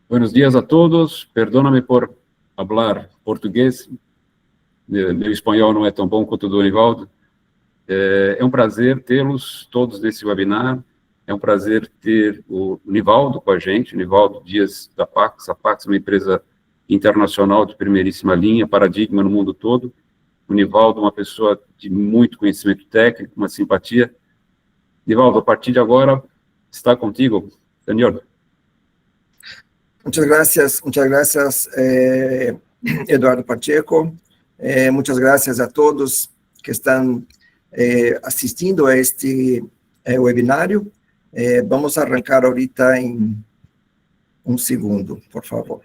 Buenos días a todos. Perdóname por hablar português. Meu espanhol não é tão bom quanto o do Nivaldo. É um prazer tê-los todos nesse webinar. É um prazer ter o Nivaldo com a gente, Nivaldo Dias da Pax. A Pax é uma empresa internacional de primeiríssima linha, paradigma no mundo todo. O Nivaldo é uma pessoa de muito conhecimento técnico, uma simpatia. Nivaldo, a partir de agora, está contigo, senhor. Muchas gracias, Eduardo Pacheco. Muchas gracias a todos que están asistindo a este webinário. Vamos a arrancar ahorita en un segundo, por favor.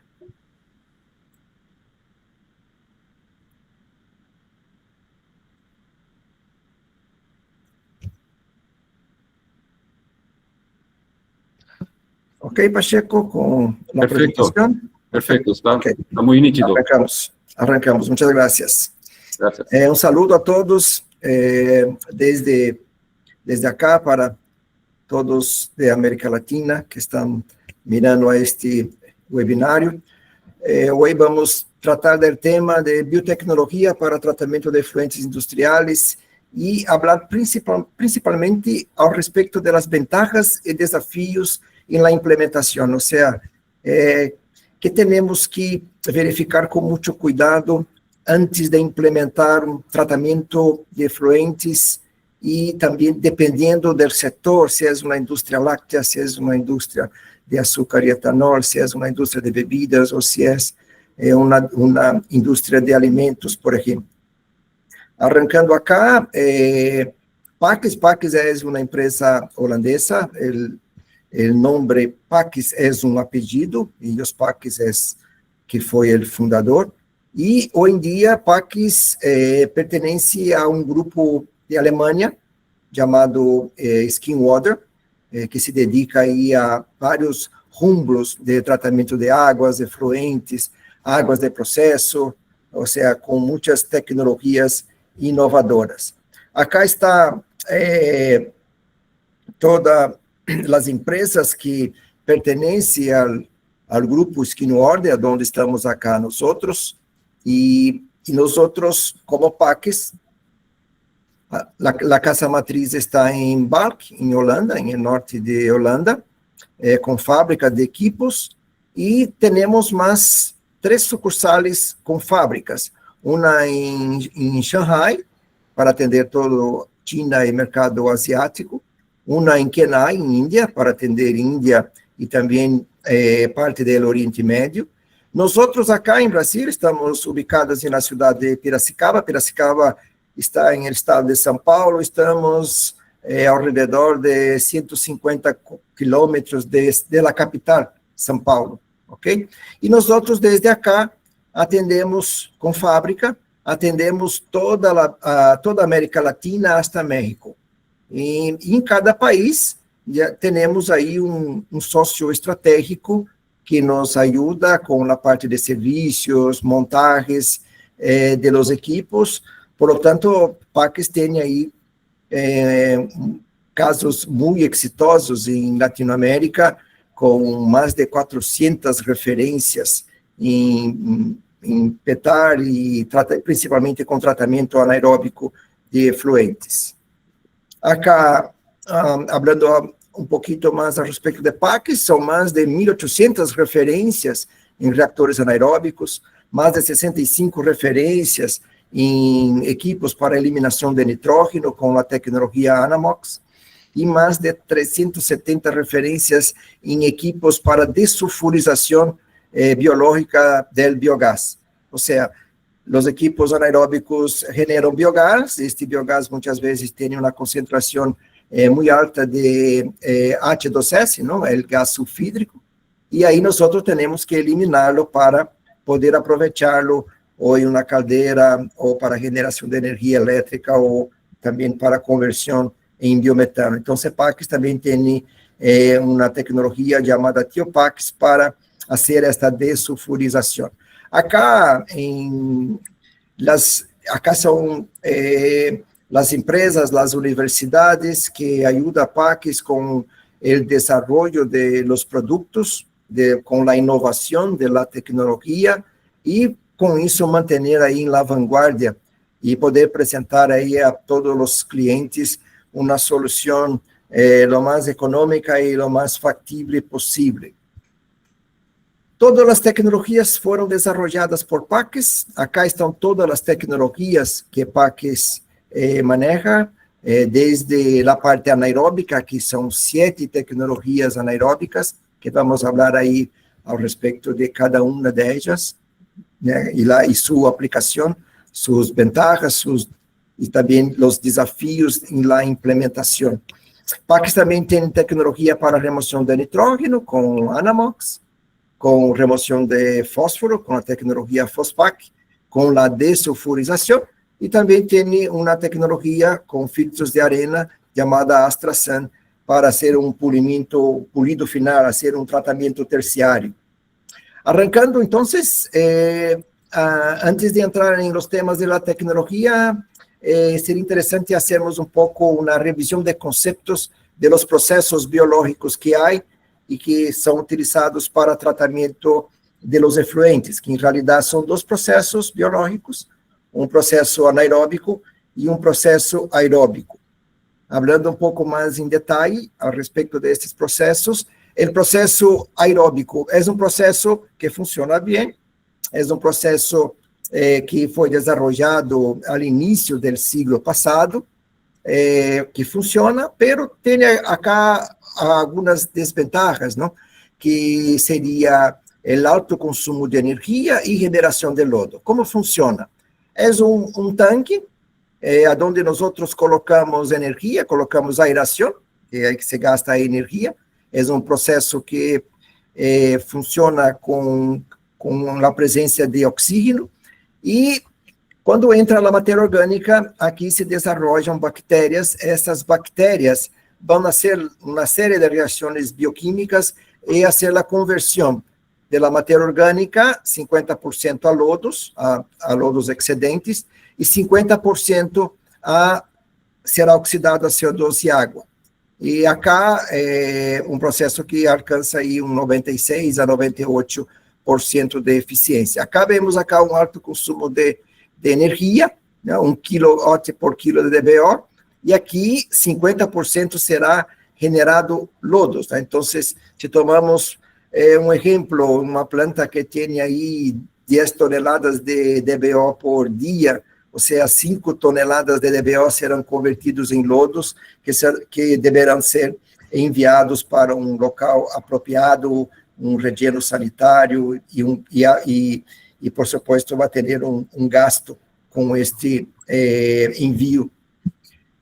Ok, Pacheco, con la presentación. Perfecto, está muy nítido. Arrancamos. Muchas gracias. Gracias. Un saludo a todos desde acá para todos de América Latina que están mirando a este webinário. Hoy vamos a tratar del tema de biotecnología para tratamiento de efluentes industriales y hablar principalmente al respecto de las ventajas y desafíos en la implementación, o sea, que tenemos que verificar con mucho cuidado antes de implementar un tratamiento de efluentes y también dependiendo del sector, si es una industria láctea, si es una industria de azúcar y etanol, si es una industria de bebidas o si es una industria de alimentos, por ejemplo. Arrancando acá, Pax es una empresa holandesa. El nombre Pax es un apellido, y los Pax es que fue el fundador, y hoy en día Pax pertenece a un grupo de Alemania llamado Skinwater, que se dedica aí a vários rumbos de tratamento de águas, efluentes, águas de processo, ou seja, com muitas tecnologias inovadoras. Acá está todas as empresas que pertencem ao grupo Skinwater, onde estamos acá nós outros, e nós outros, como Pax, a casa matriz está em Balk, em Holanda, em norte de Holanda, com fábrica de equipos, e temos mais 3 sucursales com fábricas, uma em Shanghai, para atender todo China e mercado asiático, uma em Chennai, em Índia, para atender Índia e também parte do Oriente Médio. Nós outros acá em Brasil estamos ubicados na cidade de Piracicaba. Piracicaba está en el estado de São Paulo, estamos alrededor de 150 kilómetros de la capital, São Paulo, ¿ok? Y nosotros desde acá atendemos con fábrica, atendemos toda América Latina hasta México. Y en cada país ya tenemos ahí un socio estratégico que nos ayuda con la parte de servicios, montajes de los equipos. Por lo tanto, Pax tem aí casos muito exitosos em Latinoamérica, com mais de 400 referências em PETAR e principalmente com tratamento anaeróbico de efluentes. Acá, falando um pouquinho mais a respeito de Pax, são mais de 1.800 referências em reatores anaeróbicos, mais de 65 referências em equipos para eliminação de nitrógeno com a tecnologia Anamox e mais de 370 referências em equipos para desulfurização biológica do biogás. Ou seja, os equipos anaeróbicos generam biogás, este biogás muitas vezes tem uma concentração muito alta de H2S, não? É o gás sulfídrico, e aí nós temos que eliminá-lo para poder aproveitá-lo ou em uma caldeira, ou para geração de energia elétrica, ou também para conversão em biometano. Então, Pax também tem uma tecnologia chamada Thiopax para fazer esta desulfurização. Acá são as empresas, as universidades que ajudam a Pax com o desenvolvimento de los produtos com a inovação da tecnologia e, com isso, manter aí na vanguarda e poder apresentar aí a todos os clientes uma solução lo mais econômica e lo mais factível possível. Todas as tecnologias foram desenvolvidas por Paques. Acá estão todas as tecnologias que Paques maneja, desde a parte anaeróbica, que são 7 tecnologias anaeróbicas, que vamos falar aí ao respeito de cada uma delas, né, e sua aplicação, suas vantagens, e também os desafios na implementação. Paques também tem tecnologia para remoção de nitrógeno, com Anamox, com remoção de fósforo, com a tecnologia Fospac, com a desulfurização, e também tem uma tecnologia com filtros de arena, chamada AstraSan, para ser um polido final, a ser um tratamento terciário. Arrancando, então, antes de entrar em los temas da tecnologia, seria interessante fazermos um pouco uma revisão de conceitos de los processos biológicos que há e que são utilizados para tratamento de los efluentes, que em realidade são 2 processos biológicos, um processo anaeróbico e um processo aeróbico. Hablando um pouco mais em detalhe a respeito destes processos, o processo aeróbico é um processo que funciona bem, é um processo que foi desenvolvido ao início do século passado, que funciona, mas tem acá algumas desvantagens, não? Que seria o alto consumo de energia e geração de lodo. Como funciona? É um tanque, onde nós colocamos energia, colocamos aeração, que é que se gasta a energia. É um processo que funciona com a presença de oxígeno, e quando entra a matéria orgânica, aqui se desenvolvem bactérias. Essas bactérias vão fazer uma série de reações bioquímicas e fazer a conversão da matéria orgânica, 50% a lodos excedentes, e 50% será oxidado a CO2 e água. E acá é um processo que alcança aí 96% a 98% de eficiência. Acá vemos um alto consumo de energia, né, 1 kW por quilo de DBO, e aqui 50% será generado lodos. Tá? Então, se tomamos um exemplo, uma planta que tem aí 10 toneladas de DBO por dia, ou seja, 5 toneladas de DBO serão convertidos em lodos, que deverão ser enviados para um local apropriado, um relleno sanitário, e por supuesto, vai ter um gasto com este envio.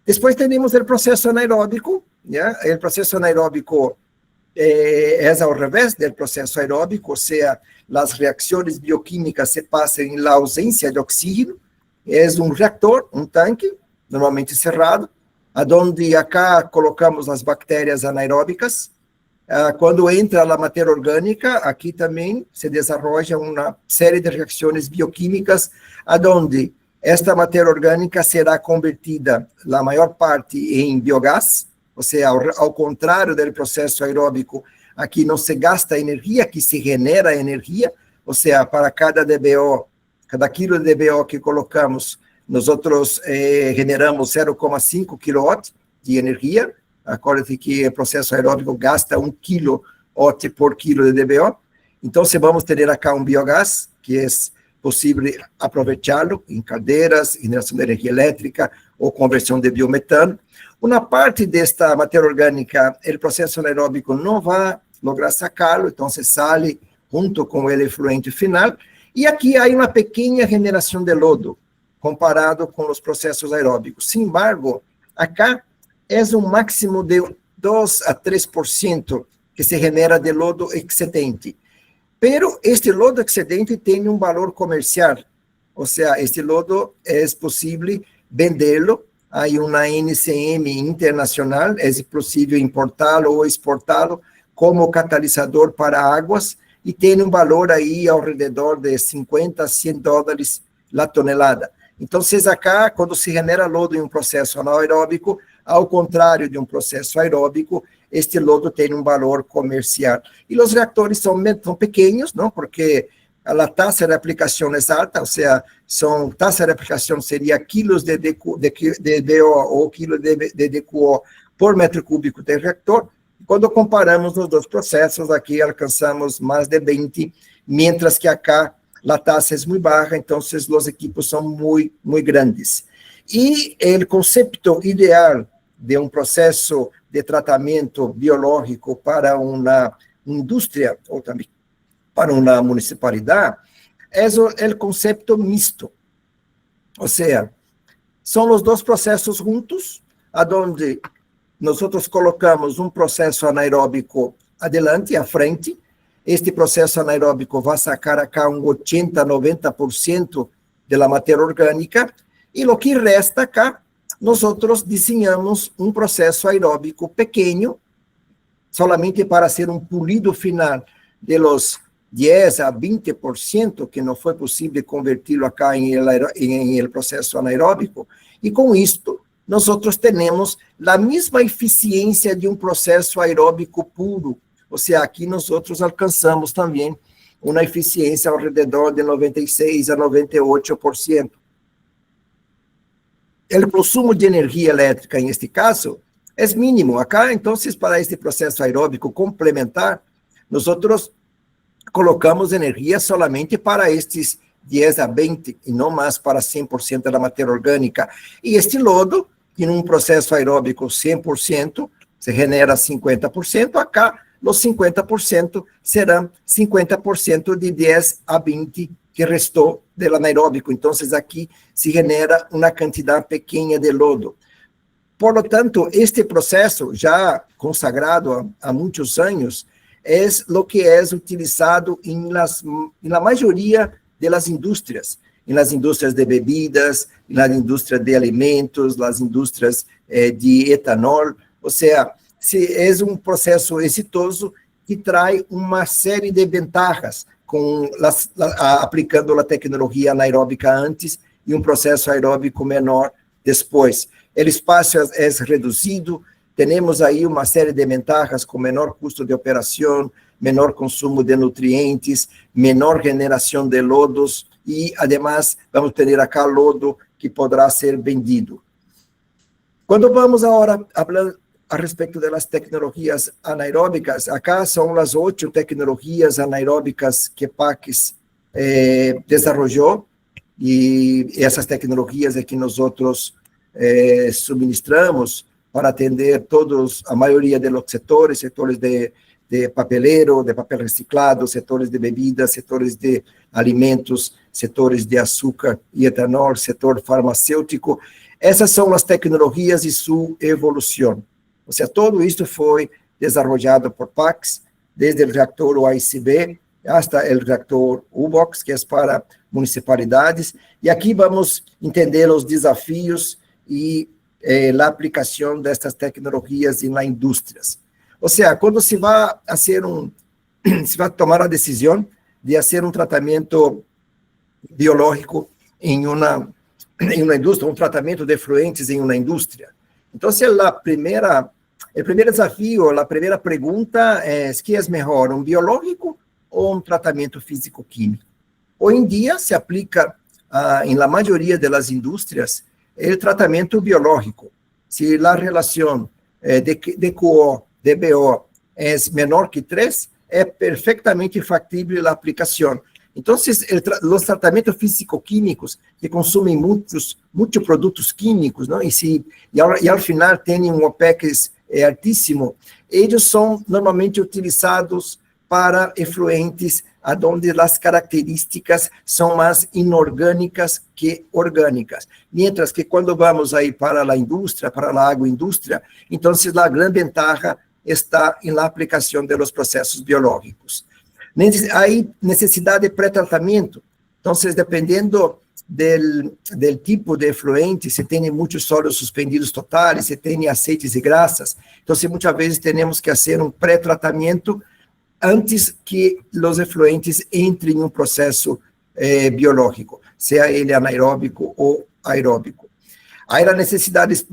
Depois temos o processo anaeróbico, né? O processo anaeróbico é ao revés do processo aeróbico, ou seja, as reações bioquímicas se passam na ausência de oxígeno. É um reator, um tanque, normalmente cerrado, onde acá colocamos as bactérias anaeróbicas. Quando entra a matéria orgânica, aqui também se desenvolve uma série de reações bioquímicas, onde esta matéria orgânica será convertida, na maior parte, em biogás, ou seja, ao contrário do processo aeróbico, aqui não se gasta energia, aqui se genera energia, ou seja, para cada DBO, cada quilo de DBO que colocamos, nós generamos 0,5 kW de energia. Acorde que o processo aeróbico gasta 1 kW por quilo de DBO. Então, se vamos ter acá um biogás, que é possível aproveitá-lo em caldeiras, geração de energia elétrica ou conversão de biometano. Uma parte desta matéria orgânica, o processo anaeróbico não vai lograr sacá-lo, então se sai junto com o efluente final, e aqui há uma pequena generação de lodo, comparado com os processos aeróbicos. Sin embargo, acá é um máximo de 2 a 3% que se genera de lodo excedente. Pero este lodo excedente tem um valor comercial, ou seja, este lodo é possível vendê-lo. Há uma NCM internacional, é possível importá-lo ou exportá-lo como catalisador para águas, e tem um valor aí ao redor de 50 a 100 dólares a tonelada. Então, acá, quando se genera lodo em um processo anaeróbico, ao contrário de um processo aeróbico, este lodo tem um valor comercial. E os reatores são pequenos, não? Porque a taxa de aplicação é alta, ou seja, taxa de aplicação seria quilos de DO ou quilos de DQO por metro cúbico de reactor. Quando comparamos os dois processos, aqui alcançamos mais de 20, mientras que acá a taxa é muito baixa, então os equipos são muito grandes. E o conceito ideal de um processo de tratamento biológico para uma indústria, ou também para uma municipalidade, é o conceito misto. Ou seja, são os dois processos juntos, onde nós colocamos um processo anaeróbico adelante, à frente. Este processo anaeróbico vai sacar acá 80, 90% da matéria orgânica, e o que resta acá, nós desenhamos um processo aeróbico pequeno, solamente para ser um polido final de los 10 a 20%, que não foi possível converti-lo acá em processo anaeróbico, e com isto, nós temos a mesma eficiência de um processo aeróbico puro, ou seja, aqui nós alcançamos também uma eficiência ao redor de 96 a 98%. O consumo de energia elétrica, neste caso, é mínimo. Acá, então, para este processo aeróbico complementar, nós colocamos energia solamente para estes 10 a 20, e não mais para 100% da matéria orgânica. E este lodo, que num processo aeróbico 100%, se genera 50%, acá, os 50% serão 50% de 10 a 20 que restou do anaeróbico. Então, aqui se genera uma quantidade pequena de lodo. Por lo tanto, este processo, já consagrado há muitos anos, é o que é utilizado na maioria das indústrias, nas indústrias de bebidas, na indústria de alimentos, nas indústrias de etanol. Ou seja, é um processo exitoso que traz uma série de vantagens, aplicando a tecnologia anaeróbica antes e um processo aeróbico menor depois. O espaço é reduzido, temos aí uma série de vantagens com menor custo de operação, menor consumo de nutrientes, menor generação de lodos e, además, vamos ter acá lodo que poderá ser vendido. Quando vamos agora falar a respeito das tecnologias anaeróbicas, acá são as 8 tecnologias anaeróbicas que PACS desenvolveu, e essas tecnologias é que nós subministramos para atender a maioria dos setores de papelero, de papel reciclado, setores de bebidas, setores de alimentos, setores de açúcar e etanol, setor farmacêutico. Essas são as tecnologias e sua evolução. Ou seja, tudo isso foi desenvolvido por PACS, desde o reactor UICB até o reactor UBOX, que é para municipalidades. E aqui vamos entender os desafios e a aplicação destas tecnologias nas indústrias. Ou seja, quando se vai tomar a decisão de fazer um tratamento biológico em uma indústria, um tratamento de efluentes em uma indústria. Então, o primeiro desafio, a primeira pergunta é: que é melhor, um biológico ou um tratamento físico-químico? Hoje em dia se aplica na maioria das indústrias o tratamento biológico. Se a relação de DQO, DBO é menor que 3, é perfeitamente factível a aplicação. Então, os tratamentos físico-químicos que consomem muitos produtos químicos, não? E ao final têm um OPEX altíssimo, eles são normalmente utilizados para efluentes onde as características são mais inorgânicas que orgânicas. Mientras que quando vamos aí para a indústria, para a agroindústria, então a grande ventaja está na aplicação dos processos biológicos. Aí, necessidade de pré-tratamento. Então, dependendo do tipo de efluente, se tem muitos sólidos suspendidos totais, se tem aceites e graxas, então, muitas vezes temos que fazer um pré-tratamento antes que os efluentes entrem em um processo biológico, seja ele anaeróbico ou aeróbico. Há a necessidade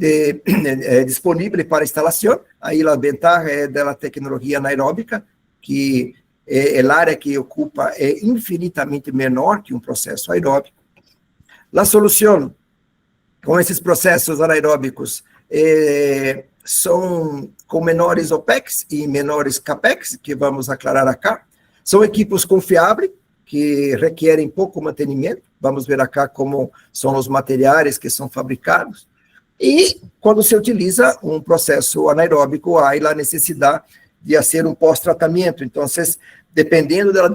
disponível para instalação, aí a vantagem é da tecnologia anaeróbica, que a área que ocupa é infinitamente menor que um processo aeróbico. A solução com esses processos anaeróbicos são com menores OPEX e menores CAPEX, que vamos aclarar acá. São equipos confiáveis, que requerem pouco mantenimento. Vamos ver acá como são os materiais que são fabricados. E quando se utiliza um processo anaeróbico, há a necessidade de fazer um pós-tratamento. Então, dependendo da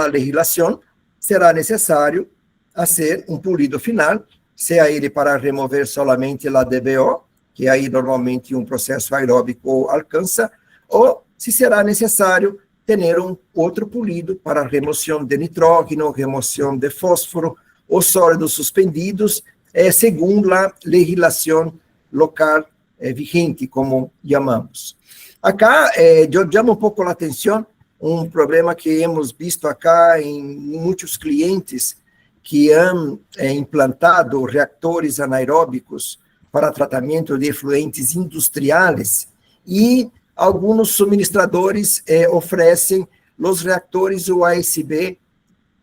legislação, será necessário fazer um polido final, seja ele para remover solamente a DBO, que aí normalmente um processo aeróbico alcança, ou se será necessário ter um outro polido para remoção de nitrógeno, remoção de fósforo, ou sólidos suspendidos, segundo a legislação local vigente, como chamamos. Acá, eu chamo um pouco a atenção um problema que hemos visto acá em muitos clientes que han implantado reatores anaeróbicos para tratamento de efluentes industriais e alguns suministradores oferecem os reatores USB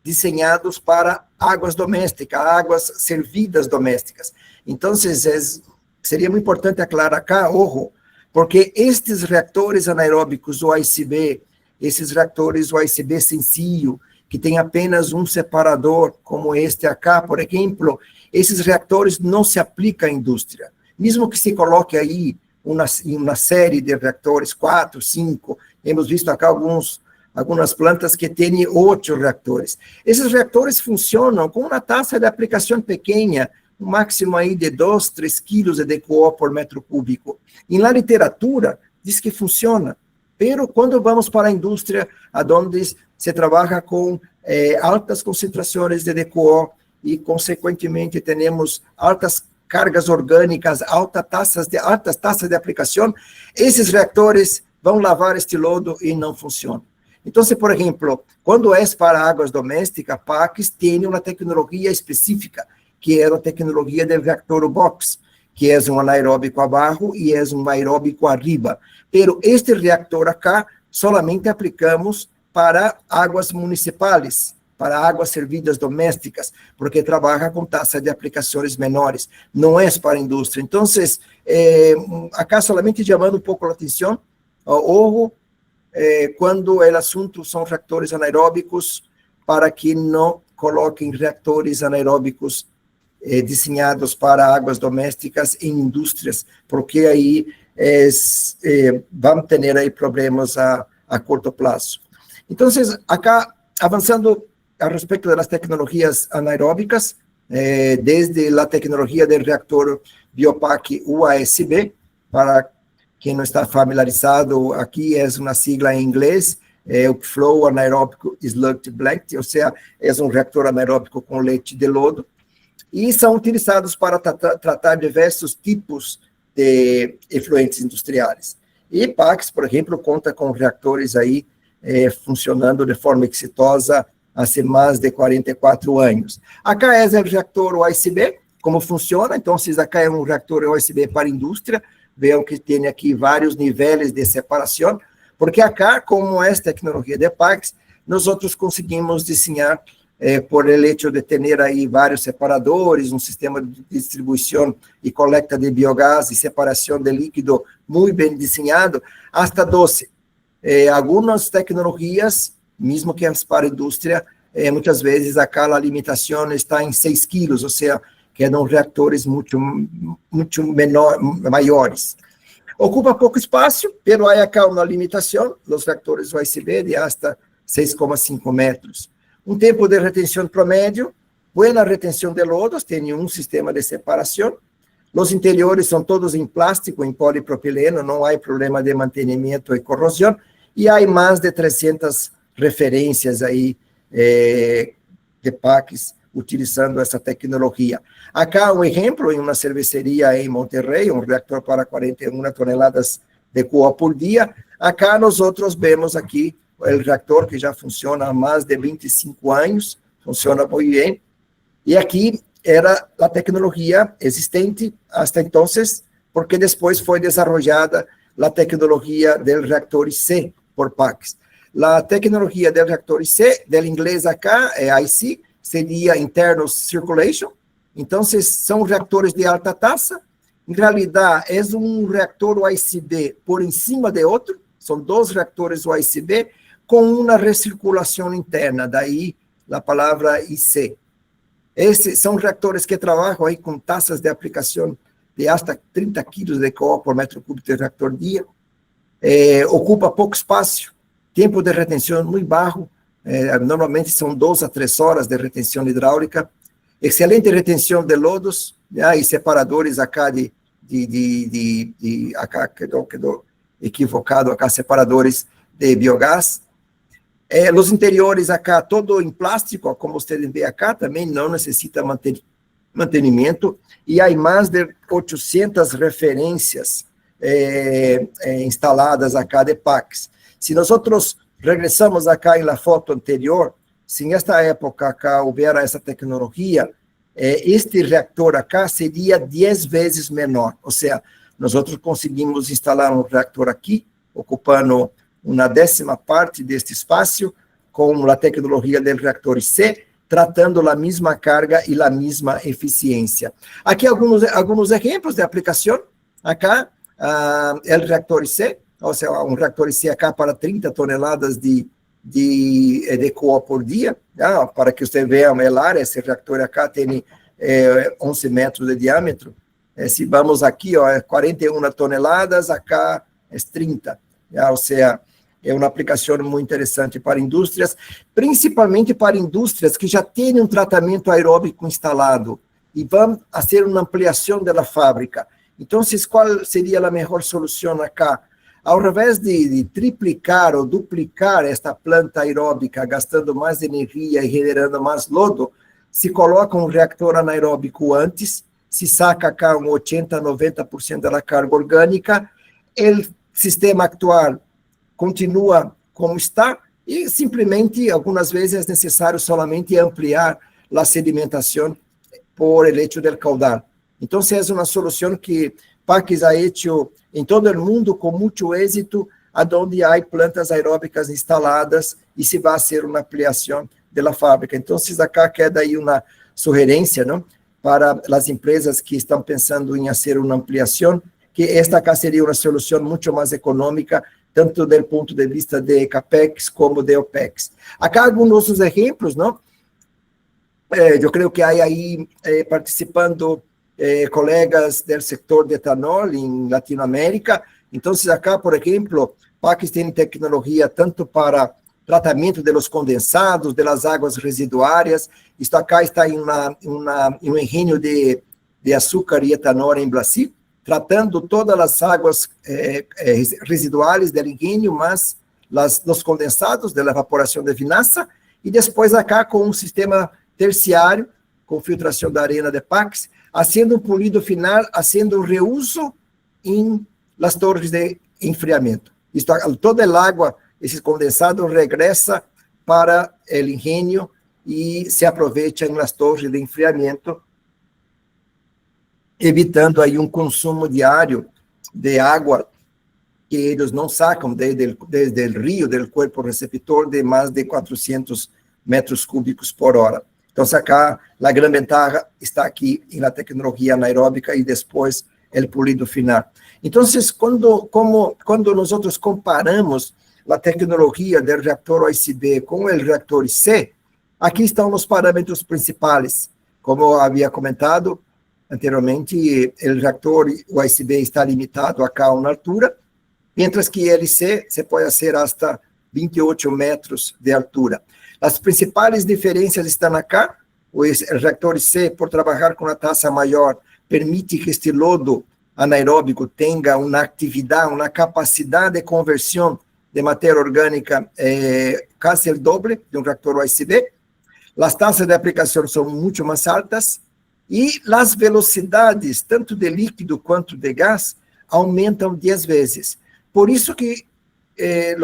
desenhados para águas domésticas, águas servidas domésticas. Então, seria muito importante aclarar acá, porque estes reatores anaeróbicos USB, esses reatores USB sencillo, que tem apenas um separador, como este acá, por exemplo, esses reatores não se aplicam à indústria. Mesmo que se coloque aí uma série de reatores, 4, 5, hemos visto acá algumas plantas que têm 8 reatores. Esses reatores funcionam com uma taxa de aplicação pequena, um máximo aí de 2, 3 quilos de DQO por metro cúbico. E na literatura diz que funciona, pero quando vamos para a indústria, onde se trabalha com altas concentrações de DQO e, consequentemente, temos altas cargas orgânicas, altas taxas de aplicação, esses reatores vão lavar este lodo e não funcionam. Então, por exemplo, quando é para águas domésticas, PACs tem uma tecnologia específica, que é a tecnologia do reactor box, que é um anaeróbico abaixo e é um aeróbico arriba. Pero este reactor acá, solamente aplicamos para águas municipais, para águas servidas domésticas, porque trabalha com taxa de aplicações menores, não é para a indústria. Então, acá solamente chamando um pouco a atenção, quando o assunto são reatores anaeróbicos, para que não coloquem reatores anaeróbicos desenhados para águas domésticas em indústrias, porque aí vamos ter aí problemas a curto prazo. Então, acá, avançando a respeito das tecnologias anaeróbicas, desde a tecnologia do reactor Biopac USB, para quem não está familiarizado, aqui é uma sigla em inglês, o Flow Anaeróbico Sludge Blanket, ou seja, é um reactor anaeróbico com leite de lodo, e são utilizados para tratar diversos tipos de efluentes industriais. E PACs, por exemplo, conta com reatores aí funcionando de forma exitosa há mais de 44 anos. Acá é o reactor USB, como funciona. Então, acá é um reactor USB para a indústria. Vejam que tem aqui vários níveis de separação, porque acá, como é tecnologia de PACs, nós conseguimos desenhar, por el hecho de ter aí vários separadores, um sistema de distribuição e coleta de biogás e separação de líquido muito bem desenhado, hasta 12. Algumas tecnologias, mesmo que as para a indústria, muitas vezes acá a limitação está em 6 quilos, ou seja, que são reatores muito maiores. Ocupa pouco espaço, pero há acá uma limitação, os reatores USB de hasta 6,5 metros. Um tempo de retenção promédio, boa retenção de lodos, tem um sistema de separação. Os interiores são todos em plástico, em polipropileno, não há problema de mantenimento e corrosão, e há mais de 300 referências aí de PACs utilizando essa tecnologia. Acá um exemplo, em uma cerveceria em Monterrey, um reactor para 41 toneladas de QO por dia. Acá nós vemos aqui o reactor que já funciona há mais de 25 anos, funciona muito bem. E aqui era a tecnologia existente hasta entonces, porque después fue desarrollada la tecnología del reactor IC por PACS. La tecnología del reactor IC, del inglés acá, IC, sería Internal Circulation. Entonces, son reactores de alta tasa. En realidad, es un reactor UICB por encima de otro. Son dos reactores UICB con una recirculación interna, daí la palabra IC. São reactores que trabalham aí com taxas de aplicação de hasta 30 quilos de CO por metro cúbico de reactor dia. Ocupa pouco espaço, tempo de retenção muito baixo, normalmente são 2 a 3 horas de retenção hidráulica, excelente retenção de lodos, e separadores acá acá quedou equivocado, acá separadores de biogás. Os interiores acá, todo em plástico, como vocês veem acá, também não necessita mantenimento, e há mais de 800 referências instaladas acá de PACS. Se nós regressamos acá na foto anterior, se nesta época acá houvera essa tecnologia, este reactor acá seria 10 vezes menor, ou seja, nós conseguimos instalar um reactor aqui, ocupando uma 10ª parte deste espaço, com a tecnologia do reactor IC, tratando a mesma carga e a mesma eficiência. Aqui alguns exemplos de aplicação. Acá, o reactor IC, ou seja, um reactor IC acá para 30 toneladas de CO por dia, para que você veja o área, esse reactor acá tem 11 metros de diâmetro. Se vamos aqui, 41 toneladas, acá é 30, ou seja, é uma aplicação muito interessante para indústrias, principalmente para indústrias que já têm um tratamento aeróbico instalado e vão fazer uma ampliação da fábrica. Então, qual seria a melhor solução acá? Ao invés de triplicar ou duplicar esta planta aeróbica, gastando mais energia e generando mais lodo, se coloca um reactor anaeróbico antes, se saca acá 80% a 90% da carga orgânica, o sistema atual continua como está e simplesmente, algumas vezes, é necessário somente ampliar a sedimentação por el hecho del caudal. Então, é uma solução que PACS ha hecho em todo o mundo com muito êxito, onde há plantas aeróbicas instaladas e se vai fazer uma ampliação da fábrica. Então, acá queda aí uma sugerência, não, para as empresas que estão pensando em fazer uma ampliação, que esta acá seria uma solução muito mais econômica, tanto do ponto de vista de CAPEX como de OPEX. Acá alguns outros exemplos, não? Eu creio que há aí participando colegas do setor de etanol em Latinoamérica. Então, acá, por exemplo, PACS tem tecnologia tanto para tratamento de los condensados, de las águas residuárias. Isto acá está em um engenho de açúcar e etanol em Brasil, tratando todas as águas residuais do engenho, mas os condensados da evaporação de vinaça, e depois acá com um sistema terciário, com filtração da arena de PACS, fazendo um polido final, fazendo um reuso em las torres de enfriamento. Isto, toda a água, esse condensado, regressa para o engenho e se aproveita em las torres de enfriamento, evitando aí um consumo diário de água que eles não sacam desde o rio, do corpo receptor, de mais de 400 metros cúbicos por hora. Então, acá, a grande ventaja está aqui na tecnologia anaeróbica e depois o polido final. Então, quando nós comparamos a tecnologia do reactor OICB com o reactor IC, aqui estão os parâmetros principais. Como eu havia comentado anteriormente, o reactor OICB está limitado acá a uma altura, mientras que o IC se pode fazer hasta 28 metros de altura. As principais diferenças estão acá. O reactor IC, por trabalhar com uma taxa maior, permite que este lodo anaeróbico tenha uma atividade, uma capacidade de conversão de matéria orgânica quase o doble de um reactor OICB. As taxas de aplicação são muito mais altas e as velocidades, tanto de líquido quanto de gás, aumentam 10 vezes. Por isso que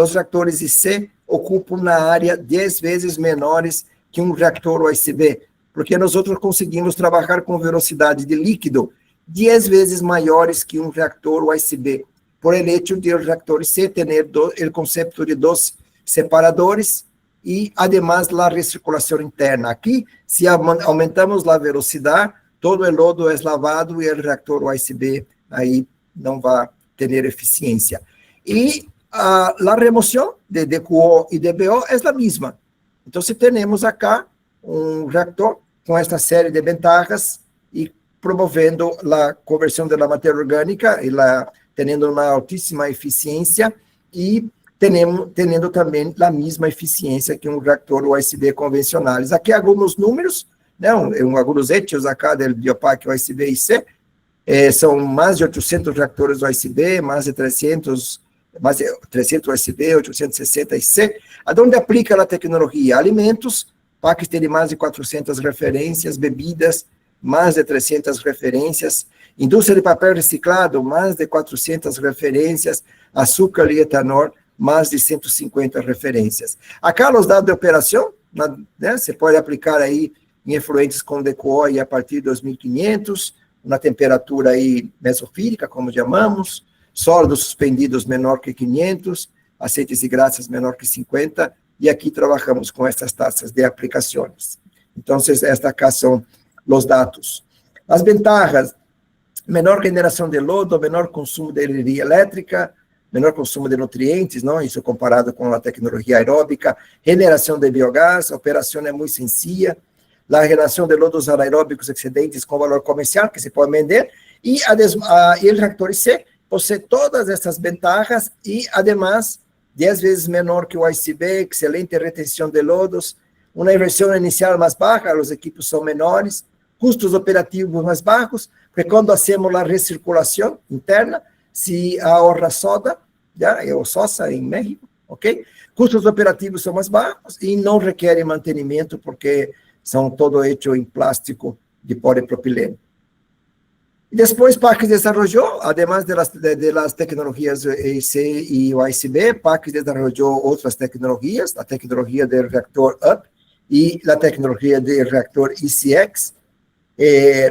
os reactores IC ocupam uma área 10 vezes menores que um reactor OICB, porque nós conseguimos trabalhar com velocidade de líquido 10 vezes maiores que um reactor USB, por el hecho de o reactor C ter o conceito de 2 separadores e, además, a recirculação interna. Aqui, se aumentamos a velocidade, todo o lodo é lavado e o reactor USB aí não vai ter eficiência. E a remoção de DQO e DBO é a mesma. Então, temos acá um reactor com esta série de vantagens e promovendo a conversão da matéria orgânica e tendo uma altíssima eficiência e tendo também a mesma eficiência que um reactor USB convencionais. Aqui alguns números, alguns hechos acá do Biopac USB-IC, são mais de 800 reactores USB, mais de 300 USB, 860 IC, onde aplica a tecnologia alimentos, packs tem mais de 400 referências, bebidas, mais de 300 referências, indústria de papel reciclado, mais de 400 referências, açúcar e etanol, mais de 150 referências. Acá os dados de operação, você pode aplicar aí em efluentes com DQO a partir de 2.500, na temperatura aí mesofílica, como chamamos, sólidos suspendidos menor que 500, aceites e graxas menor que 50, e aqui trabalhamos com essas taxas de aplicações. Então, esta acá são os dados. As vantagens: menor generação de lodo, menor consumo de energia elétrica, menor consumo de nutrientes, não? Isso comparado com a tecnologia aeróbica, generação de biogás, a operação é muito sencilla, a geração de lodos anaeróbicos excedentes com valor comercial, que se pode vender, e o reactor C possui todas essas vantagens e, además, 10 vezes menor que o USB, excelente retenção de lodos, uma inversão inicial mais baixa, os equipos são menores, custos operativos mais baixos, porque quando hacemos a recirculação interna, se ahorra soda, ou sosa em México, ok? Custos operativos são mais baixos e não requerem mantenimento, porque são todo hecho em plástico de polipropileno. E depois, PAC desarrollou, además de las tecnologias EIC e USB, PAC desarrollou outras tecnologias, a tecnologia do reactor UP e a tecnologia do reactor ECX,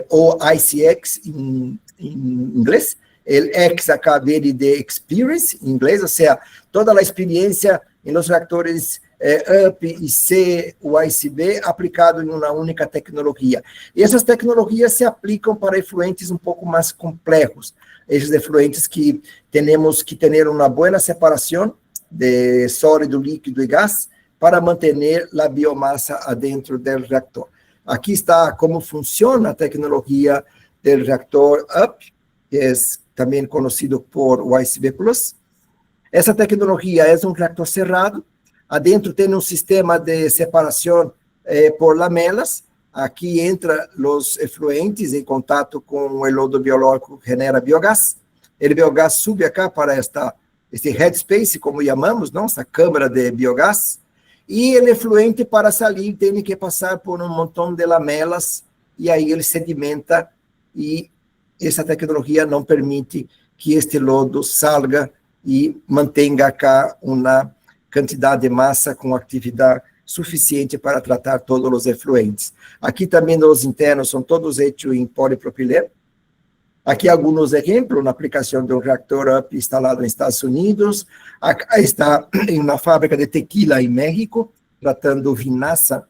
ou ICX em inglês, el X acá viene de experience, em inglês, ou seja, toda a experiência em los reactores UP e C, USB, aplicado em uma única tecnologia. E essas tecnologias se aplicam para efluentes um pouco mais complexos, esses efluentes que temos que ter uma boa separação de sólido, líquido e gás para manter a biomassa adentro do reactor. Aqui está como funciona a tecnologia do reactor UP, que é também conhecido por USB+. Essa tecnologia é um reactor cerrado, adentro tem um sistema de separação por lamelas, aqui entra os efluentes em contato com o lodo biológico que genera biogás, o biogás sube acá para este headspace, como chamamos, não? Essa câmara de biogás, e o efluente para sair tem que passar por um montão de lamelas, e aí ele sedimenta, e essa tecnologia não permite que este lodo salga e mantenha cá uma quantidade de massa com atividade suficiente para tratar todos os efluentes. Aqui também os internos são todos hechos em polipropileno. Aqui alguns exemplos, na aplicação de um reactor UP instalado nos Estados Unidos. Acá está em uma fábrica de tequila em México, tratando vinaça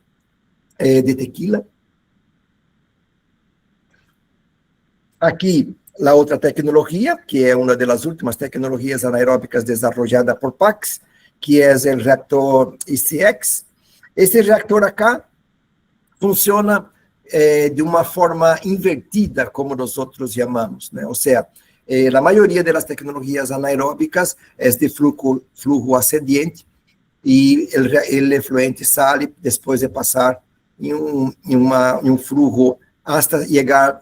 de tequila. Aqui, a outra tecnologia, que é uma das últimas tecnologias anaeróbicas desenvolvida por PACS, que é o reactor ECX. Esse reactor acá funciona de uma forma invertida, como nós outros chamamos, né? Ou seja, a maioria das tecnologias anaeróbicas é de fluxo ascendente, e o efluente sai depois de passar em um fluxo hasta chegar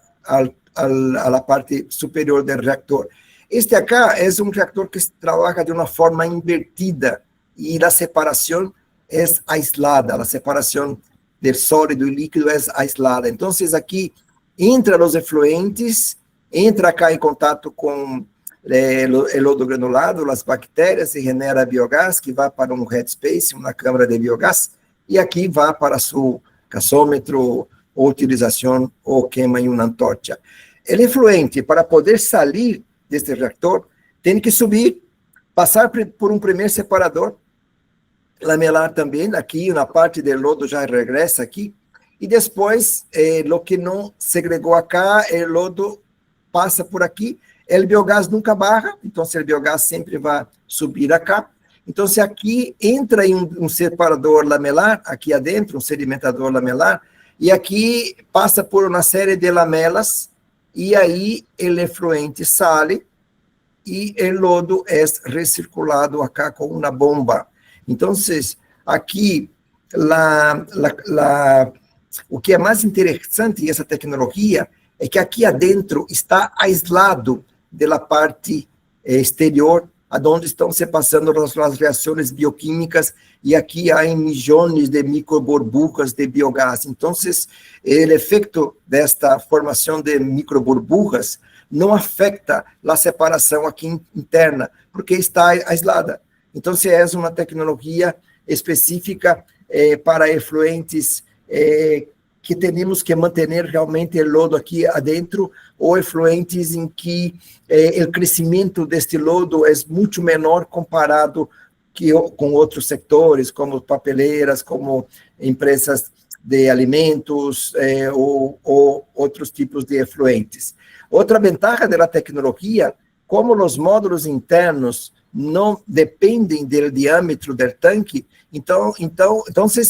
a la parte superior do reactor. Este acá é um reactor que trabalha de uma forma invertida e a separação é aislada, a separação do sólido e líquido é aislada. Então, aqui entra os efluentes, entra cá em contato com o lodo granulado, as bactérias, e genera biogás, que vai para um headspace, uma câmara de biogás, e aqui vai para seu gasômetro, ou utilização ou queima em uma antorcha. O efluente, para poder sair deste reactor, tem que subir, passar por um primeiro separador, lamelar também, aqui na parte do lodo já regressa aqui, e depois, o que não segregou acá, o lodo passa por aqui, o biogás nunca barra, então o biogás sempre vai subir acá. Então, se aqui entra em um separador lamelar, aqui adentro, um sedimentador lamelar, e aqui passa por uma série de lamelas, e aí o efluente sai, e o lodo é recirculado acá com uma bomba. Então, aqui, o que é mais interessante dessa tecnologia é que aqui adentro está aislado da parte exterior, onde estão se passando as reações bioquímicas, e aqui há milhões de microburbujas de biogás. Então, o efeito desta formação de microburbujas não afeta a separação aqui interna, porque está aislada. Então, é uma tecnologia específica para efluentes que temos que manter realmente o lodo aqui adentro, ou efluentes em que o crescimento deste lodo é muito menor comparado com outros setores, como papeleiras, como empresas de alimentos ou outros tipos de efluentes. Outra vantagem da tecnologia, como os módulos internos não dependem do diâmetro do tanque, então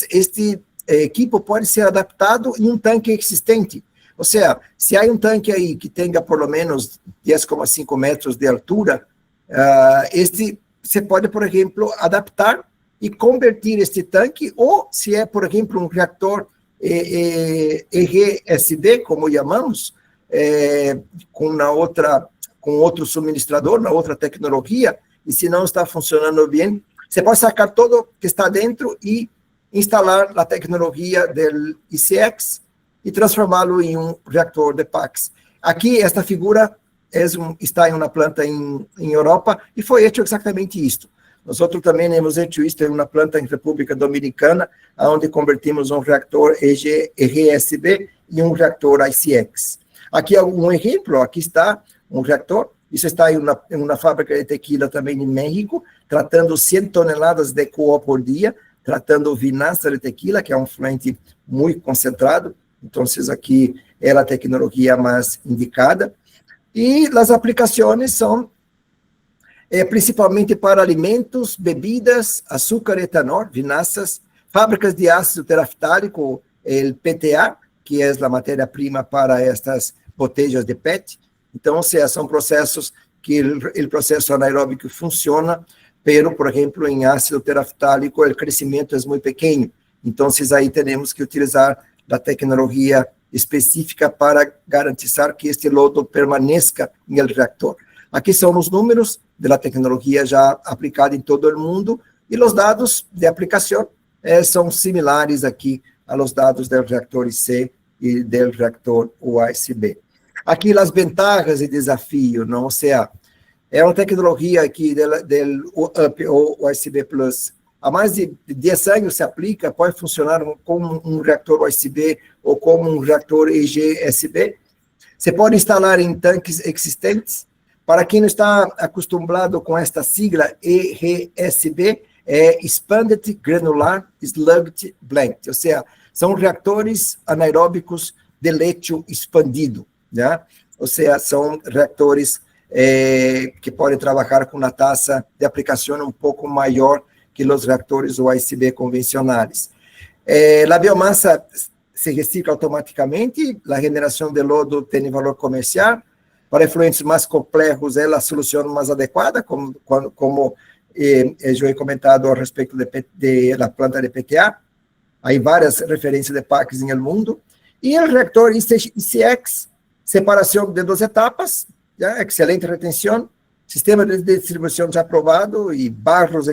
este equipo pode ser adaptado em um tanque existente. Ou seja, se há um tanque aí que tenha por menos 10,5 metros de altura, você pode, por exemplo, adaptar e converter este tanque, ou se é, por exemplo, um reactor RSD, como chamamos, com outro suministrador, na outra tecnologia, e se não está funcionando bem, você pode sacar todo que está dentro e instalar a tecnologia do ICX e transformá-lo em um reactor de PAX. Aqui, esta figura está em uma planta em Europa e foi feito exatamente isto. Nós também temos feito isto em uma planta em República Dominicana, onde convertimos um reactor RSB em um reactor ICX. Aqui é um exemplo, aqui está um reactor, isso está em uma fábrica de tequila também em México, tratando 100 toneladas de coa por dia, tratando vinastra de tequila, que é um efluente muito concentrado. Então, aqui é a tecnologia mais indicada. E as aplicações são principalmente para alimentos, bebidas, açúcar, etanol, vinastras, fábricas de ácido teraftálico, o PTA, que é a matéria-prima para estas botellas de PET. Então, são processos que o processo anaeróbico funciona, pero, por exemplo, em ácido teraftálico, o crescimento é muito pequeno. Então, aí temos que utilizar a tecnologia específica para garantizar que este lodo permaneça no reactor. Aqui são os números da tecnologia já aplicada em todo o mundo, e os dados de aplicação são similares aqui aos dados do reactor IC e do reactor USB. Aqui as vantagens e desafios, não? Ou seja, é uma tecnologia aqui do UP ou USB Plus. Há mais de 10 anos se aplica, pode funcionar como um reactor USB ou como um reactor EGSB. Você pode instalar em tanques existentes. Para quem não está acostumado com esta sigla, EGSB é Expanded Granular Slugged Blend, ou seja, são reatores anaeróbicos de leite expandido, né? Ou seja, são reatores que podem trabalhar com uma taxa de aplicação um pouco maior que os reatores USB convencionais. A biomassa se recicla automaticamente, a regeneração de lodo tem valor comercial. Para efluentes mais complexos, é a solução mais adequada, como eu he comentado a respeito da planta de PTA. Há várias referências de PACs no mundo. E o reactor ICX, separação de 2 etapas, já, excelente retenção, sistema de distribuição já aprovado e barros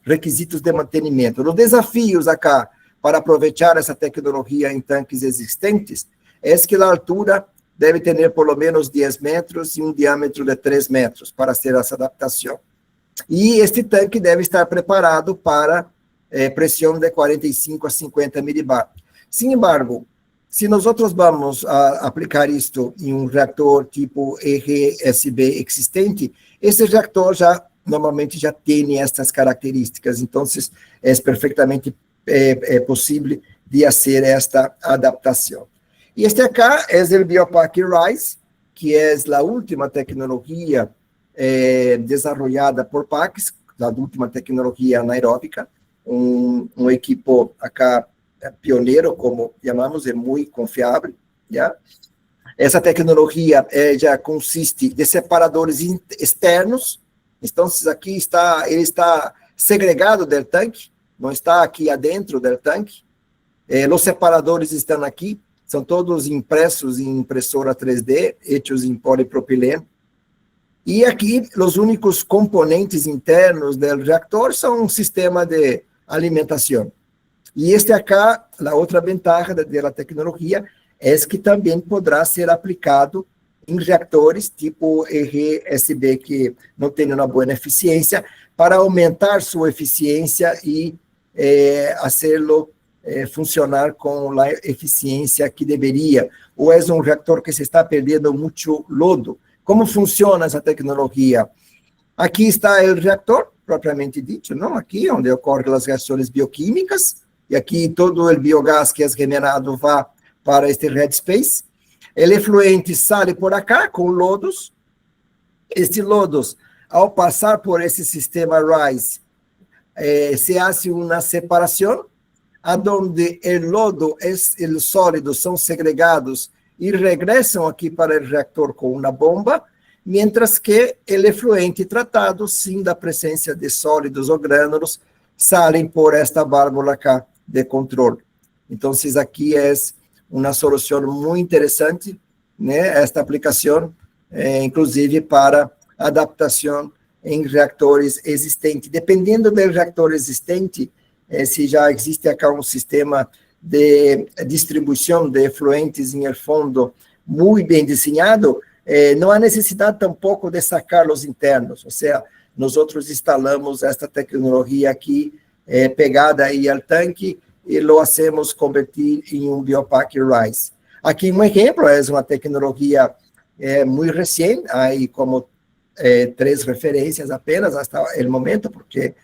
requisitos de mantenimento. Os desafios acá para aproveitar essa tecnologia em tanques existentes é que a altura deve ter pelo menos 10 metros e um diâmetro de 3 metros para ser essa adaptação. E este tanque deve estar preparado para pressão de 45 a 50 milibar. Sin embargo, se nós vamos aplicar isto em um reator tipo RSB existente, esse reator normalmente já tem estas características, então é perfeitamente possível de fazer esta adaptação. E este acá é o Biopac Rise, que é a última tecnologia desenvolvida por PACs, a última tecnologia anaeróbica, um equipo acá pioneiro, como chamamos, é muito confiável. Já? Essa tecnologia já consiste de separadores externos, então aqui ele está segregado do tanque, não está aqui adentro do tanque. Os separadores estão aqui, são todos impressos em impressora 3D, hechos em polipropileno. E aqui, os únicos componentes internos do reactor são um sistema de alimentação. E este acá, a outra vantagem da tecnologia, é que também poderá ser aplicado em reatores tipo RSB, que não tem uma boa eficiência, para aumentar sua eficiência e fazê-lo funcionar com a eficiência que deveria. Ou é um reactor que se está perdendo muito lodo. Como funciona essa tecnologia? Aqui está o reactor, propriamente dito, não? Aqui onde ocorrem as reações bioquímicas, e aqui todo o biogás que é generado vai para este headspace. O efluente sai por acá com lodos. Estes lodos, ao passar por esse sistema RISE, se hace uma separação, onde o lodo e o sólido são segregados e regressam aqui para o reactor com uma bomba, mientras que o efluente tratado, sem da presença de sólidos ou grânulos, saem por esta válvula cá de controle. Então, aqui é uma solução muito interessante, né? Esta aplicação, inclusive para adaptação em reatores existentes. Dependendo do reactor existente, se já existe aqui um sistema de distribuição de efluentes em fundo muito bem desenhado, não há necessidade tampouco de sacar os internos, ou seja, nós instalamos esta tecnologia aqui, pegada aí ao tanque, e lo hacemos convertir em um Biopac Rise. Aqui um exemplo, é uma tecnologia muito recente, aí como 3 referências apenas até o momento, porque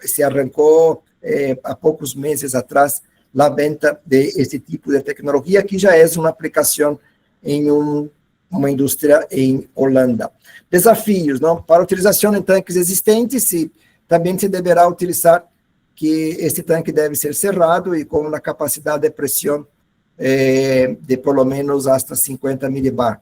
se arrancou há poucos meses atrás a venda deste tipo de tecnologia, que já é uma aplicação em uma indústria em Holanda. Desafios, não? Para utilização em tanques existentes, também se deverá utilizar que este tanque deve ser cerrado e com uma capacidade de pressão de pelo menos hasta 50 milibar.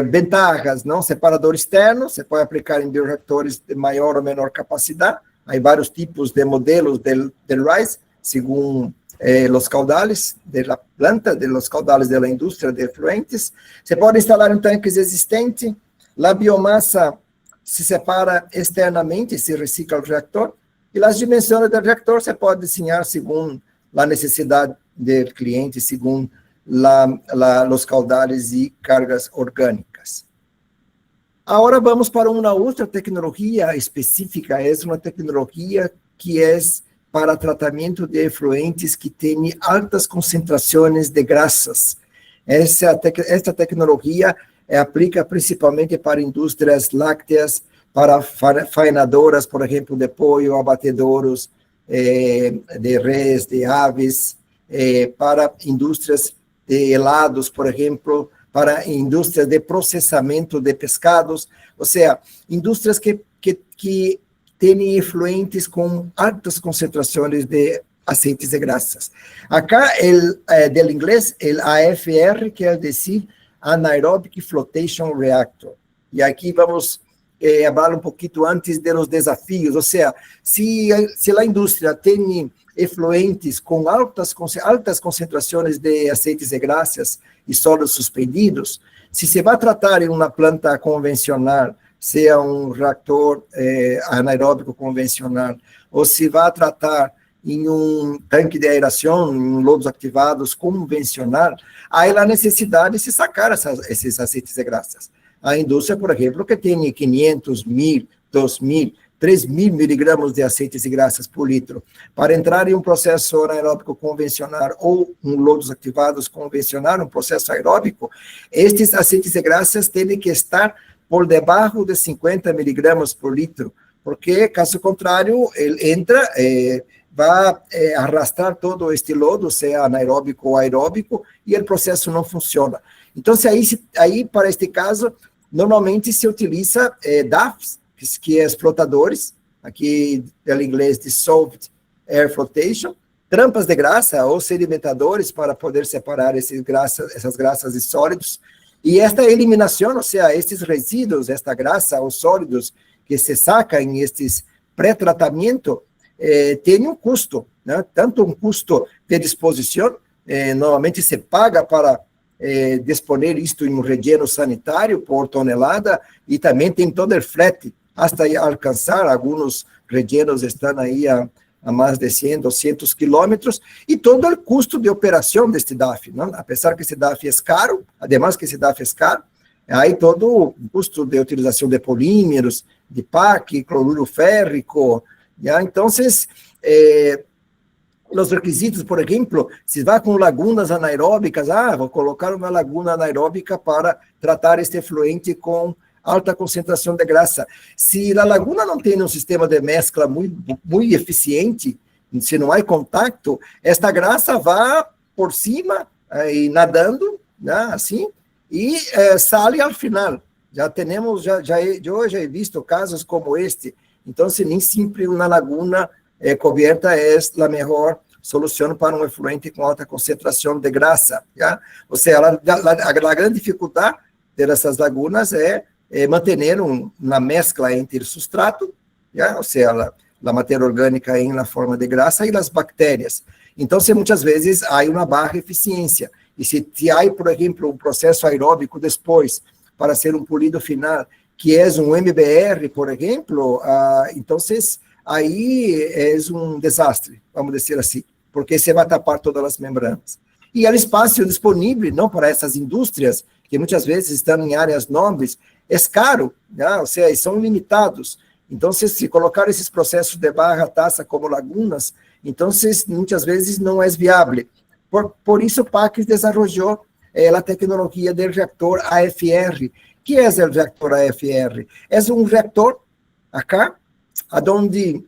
Ventajas, não? Separador externo, se pode aplicar em bioreatores de maior ou menor capacidade. Há vários tipos de modelos del RISE, segundo os caudales da planta, os caudales da indústria de efluentes. Se pode instalar em tanques existentes, a biomassa se separa externamente, se recicla o reactor, e as dimensões do reactor se pode desenhar segundo a necessidade do cliente, segundo os caudales e cargas orgânicas. Agora vamos para uma outra tecnologia específica, é uma tecnologia que é para tratamento de efluentes que têm altas concentrações de graxas. Esta tecnologia aplica principalmente para indústrias lácteas, para faenadoras, por exemplo, de pollo, abatedouros, de res, de aves, para indústrias de helados, por exemplo, para indústrias de processamento de pescados, ou seja, indústrias que têm efluentes com altas concentrações de aceites e graxas. Acá, do inglês, o AFR quer dizer Anaerobic Flotation Reactor. E aqui vamos falar um pouquinho antes dos desafios, ou seja, se a indústria tem efluentes com altas concentrações de aceites e graxas e sólidos suspendidos, se se vai tratar em uma planta convencional, seja um reactor anaeróbico convencional, ou se vai tratar em um tanque de aeração, em lodos ativados convencional, há a necessidade de se sacar esses aceites e graxas. A indústria, por exemplo, que tem 500, 1.000, 2.000, 3.000 miligramas de aceites e graxas por litro. Para entrar em um processo anaeróbico convencional ou um lodos ativados convencional, um processo aeróbico, estes aceites e graxas têm que estar por debaixo de 50 miligramas por litro, porque, caso contrário, ele entra, vai arrastar todo este lodo, seja anaeróbico ou aeróbico, e o processo não funciona. Então, aí para este caso, normalmente se utiliza DAFs, que é flotadores, aqui em inglês Dissolved Air Flotation, trampas de graxa ou sedimentadores para poder separar essas graxas de sólidos, e esta eliminação, ou seja, estes resíduos, esta graxa ou sólidos que se sacam em estes pré-tratamento, tem um custo, né? Tanto um custo de disposição, normalmente se paga para disponer isto em um relleno sanitário por tonelada, e também tem todo o frete, até alcançar, alguns rellenos estão aí a mais de 100, 200 quilômetros, e todo o custo de operação deste DAF, não? Apesar que esse DAF é caro, ademais que esse DAF é caro, aí todo o custo de utilização de polímeros, de PAC, cloruro férrico, já? Então, os requisitos, por exemplo, se vai com lagunas anaeróbicas, vou colocar uma laguna anaeróbica para tratar este efluente com alta concentração de graxa. Se a laguna não tem um sistema de mescla muito eficiente, se não há contato, esta graxa vai por cima, nadando, né, assim, e sai ao final. Eu já he visto casos como este. Então, nem sempre uma laguna coberta é a melhor solução para um efluente com alta concentração de graxa. Já? Ou seja, a grande dificuldade dessas lagunas é manter uma mescla entre o substrato, já? Ou seja, a matéria orgânica na forma de graxa e as bactérias. Então, muitas vezes há uma baixa eficiência. E se há, por exemplo, um processo aeróbico depois, para ser um polido final, que é um MBR, por exemplo, então, aí é um desastre, vamos dizer assim, porque você vai tapar todas as membranas. E o espaço disponível, não para essas indústrias, que muitas vezes estão em áreas nobres, é caro, né? Ou seja, são limitados. Então, se colocar esses processos de baixa taxa como lagunas, então, muitas vezes não é viável. Por isso, o PAC desenvolveu a tecnologia do reactor AFR. Que é o reactor AFR? É um reactor, acá, onde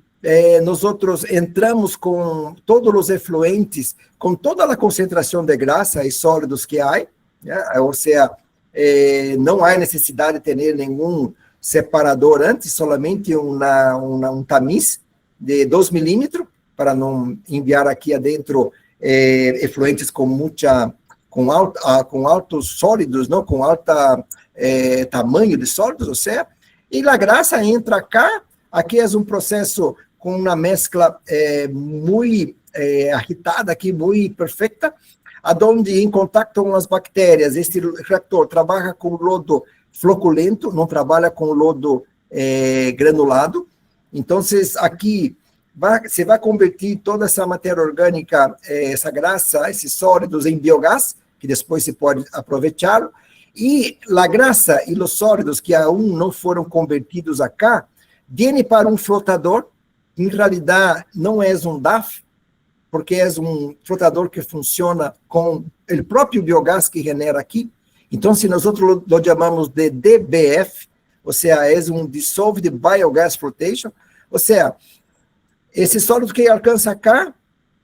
nós entramos com todos os efluentes, com toda a concentração de graxa e sólidos que há, né? Ou seja, não há necessidade de ter nenhum separador antes, somente um tamiz de 2 milímetros, para não enviar aqui adentro efluentes com altos sólidos, não, com alta tamanho de sólidos, ou seja, e a graxa entra cá. Aqui é um processo com uma mescla muito agitada, aqui muito perfeita, onde em contato com as bactérias, este reactor trabalha com lodo floculento, não trabalha com lodo granulado. Então, aqui você vai convertir toda essa matéria orgânica, essa graxa, esses sólidos em biogás, que depois se pode aproveitá-lo, e a graxa e os sólidos que ainda não foram convertidos acá, vêm para um flotador, em realidade não é um DAF, porque é um flotador que funciona com o próprio biogás que genera aqui. Então, se nós lo chamamos de DBF, ou seja, é um Dissolved Biogas Flotation, ou seja, esse sólido que alcança cá,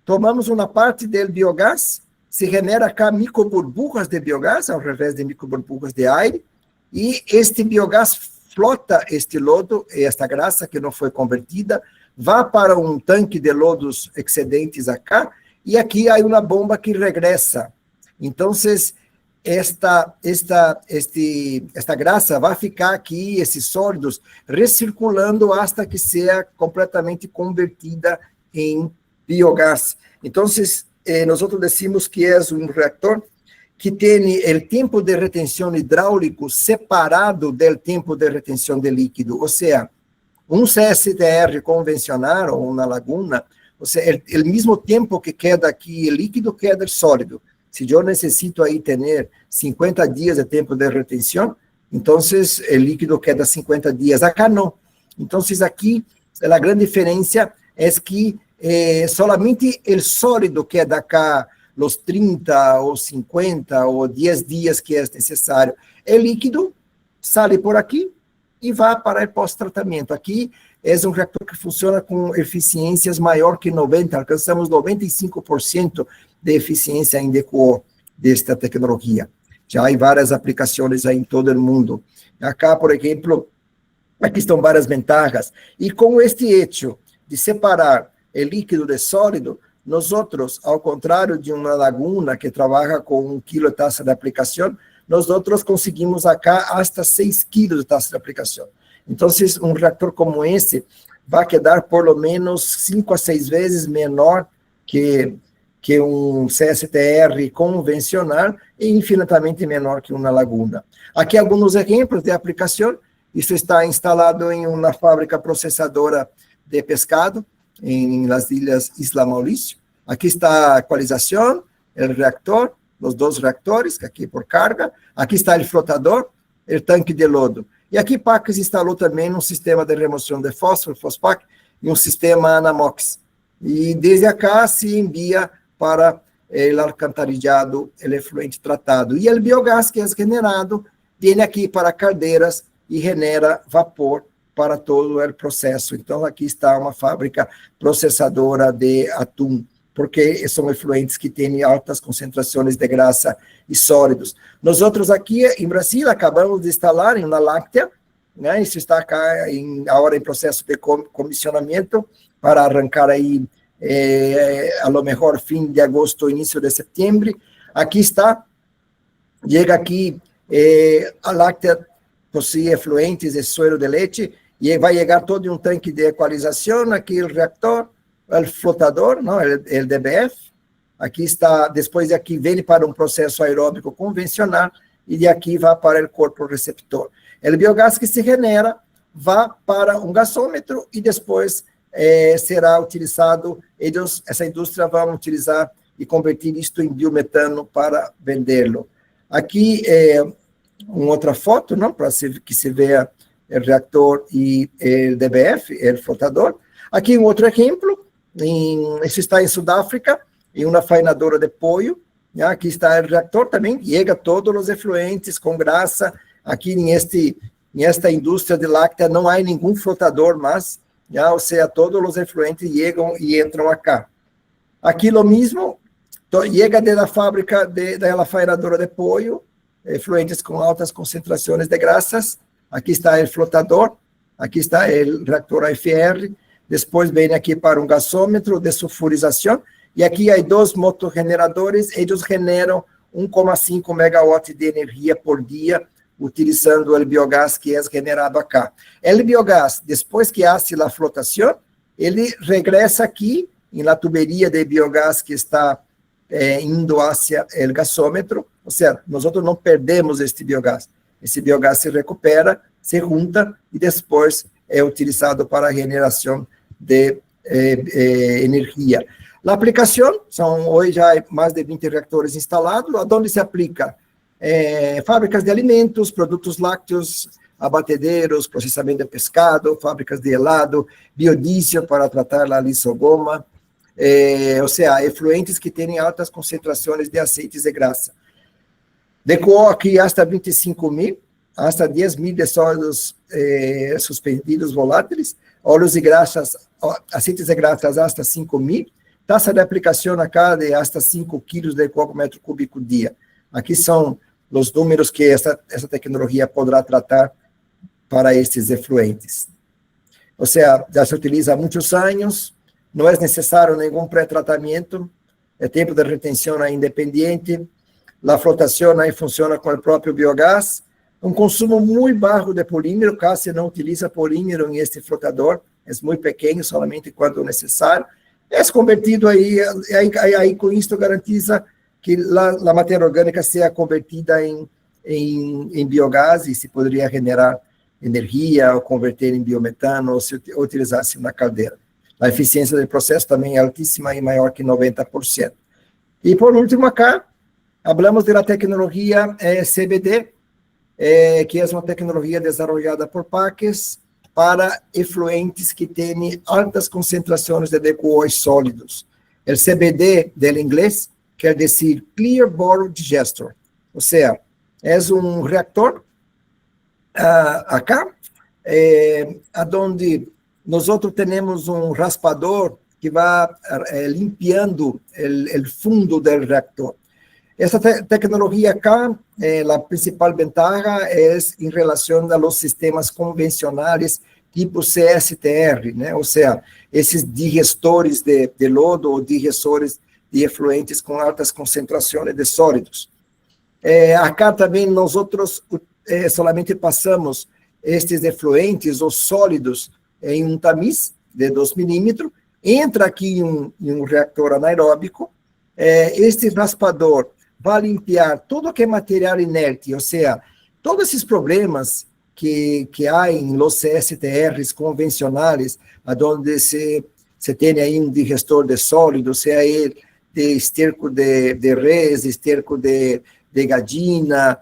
tomamos uma parte do biogás, se genera cá microburbujas de biogás, ao invés de microburbujas de ar, e este biogás flota este lodo, esta graxa que não foi convertida, vai para um tanque de lodos excedentes acá, e aqui há uma bomba que regressa. Então, esta graxa vai ficar aqui, esses sólidos, recirculando até que seja completamente convertida em biogás. Então, nós decimos que é um reactor que tem o tempo de retenção hidráulico separado do tempo de retenção de líquido, ou seja, um CSTR convencional ou uma laguna, ou seja, o mesmo tempo que queda aqui líquido, queda sólido. Se eu necessito aí ter 50 dias de tempo de retenção, então o líquido queda 50 dias. Acá não. Então, aqui a grande diferença é que solamente o sólido que é de cá, os 30 ou 50 ou 10 dias que é necessário, é líquido, sai por aqui e vai para o pós-tratamento. Aqui é um reator que funciona com eficiências maior que 90%, alcançamos 95% de eficiência em DQO desta tecnologia. Já há várias aplicações aí em todo o mundo. Acá, por exemplo, aqui estão várias vantagens. E com este hecho de separar o líquido de sólido, nós outros, ao contrário de uma laguna que trabalha com 1 kg de taxa de aplicação, nós outros conseguimos acá hasta 6 kg de taxa de aplicação. Então, um reator como esse vai quedar por lo menos 5 a 6 vezes menor que um CSTR convencional e infinitamente menor que uma laguna. Aqui alguns exemplos de aplicação. Isso está instalado em uma fábrica processadora de pescado em las Ilhas Isla Maurício. Aqui está a equalização, o reactor, os 2 reactores, aqui por carga. Aqui está o flotador, o tanque de lodo. E aqui Paques instalou também um sistema de remoção de fósforo, Fospac, e um sistema Anamox. E desde acá se envia para o alcantarillado, o efluente tratado. E o biogás que é generado, vem aqui para caldeiras e genera vapor para todo o processo. Então, aqui está uma fábrica processadora de atum, porque são efluentes que têm altas concentrações de graxa e sólidos. Nós outros aqui em Brasil acabamos de instalar em uma láctea, né? Isso está cá agora em processo de comissionamento para arrancar aí a lo mejor fim de agosto, início de setembro. Aqui está, chega aqui a láctea possui efluentes de suero de leite e vai chegar todo um tanque de equalização, aqui o reactor, o flotador, não, o DBF. Aqui está, depois de aqui vem para um processo aeróbico convencional e de aqui vai para o corpo receptor. O biogás que se genera vai para um gasômetro e depois será utilizado, essa indústria vai utilizar e convertir isto em biometano para vendê-lo. Aqui uma outra foto, não, para que se veja o reactor e o DBF, o flotador. Aqui um outro exemplo, isso está em Sudáfrica, em uma faenadora de pollo. Aqui está o reactor também, chega todos os efluentes com graça. Aqui nesta indústria de láctea não há nenhum flotador mais, ou seja, todos os efluentes chegam e entram acá. Aqui o mesmo, chega da fábrica da faenadora de pollo, efluentes com altas concentrações de graxas. Aqui está o flotador, aqui está o reactor AFR, depois vem aqui para um gasômetro de sulfurização, e aqui há 2 motogeneradores, eles generam 1,5 megawatt de energia por dia, utilizando o biogás que é generado acá. O biogás, depois que hace a flotação, ele regressa aqui, na tuberia de biogás que está indo hacia o gasômetro, ou seja, nós não perdemos este biogás. Esse biogás se recupera, se junta e depois é utilizado para a generação de energia. A aplicação, são hoje já mais de 20 reatores instalados, onde se aplica fábricas de alimentos, produtos lácteos, abatedeiros, processamento de pescado, fábricas de helado, biodiesel para tratar a lisogoma, ou seja, efluentes que têm altas concentrações de aceites de graxa. DQO aqui hasta 25.000, hasta 10.000 de sólidos suspendidos voláteis, óleos e graxas, aceites de graxas hasta 5.000, taxa de aplicação acá de hasta 5 kg de DQO por metro cúbico dia. Aqui são os números que essa tecnologia poderá tratar para estes efluentes. Ou seja, já se utiliza há muitos anos, não é necessário nenhum pré-tratamento, é tempo de retenção independente, a flotação aí funciona com o próprio biogás, um consumo muito baixo de polímero, quase não utiliza polímero em este flotador, é muito pequeno, somente quando necessário, é convertido aí com isso garantiza que a matéria orgânica seja convertida em biogás e se poderia generar energia ou converter em biometano ou se utilizasse na caldeira. A eficiência do processo também é altíssima e maior que 90%. E por último acá, falamos da tecnologia CBD, que é uma tecnologia desenvolvida por Paques para efluentes que têm altas concentrações de DQOs sólidos. O CBD, del inglês, quer dizer Clear Bottle Digester, ou seja, é um reactor acá, onde nós temos um raspador que vai limpiando o fundo do reactor. Essa tecnologia acá, a principal ventaja é em relação aos sistemas convencionais tipo CSTR, né? Ou seja, esses digestores de lodo ou digestores de efluentes com altas concentrações de sólidos. Acá também nós solamente passamos estes efluentes ou sólidos em um tamiz de 2 milímetros, entra aqui em um reactor anaeróbico, este raspador vai limpar tudo que é material inerte, ou seja, todos esses problemas que há em los CSTRs convencionais, onde se tem aí um digestor de sólidos, seja ele de esterco de res, esterco de gadina,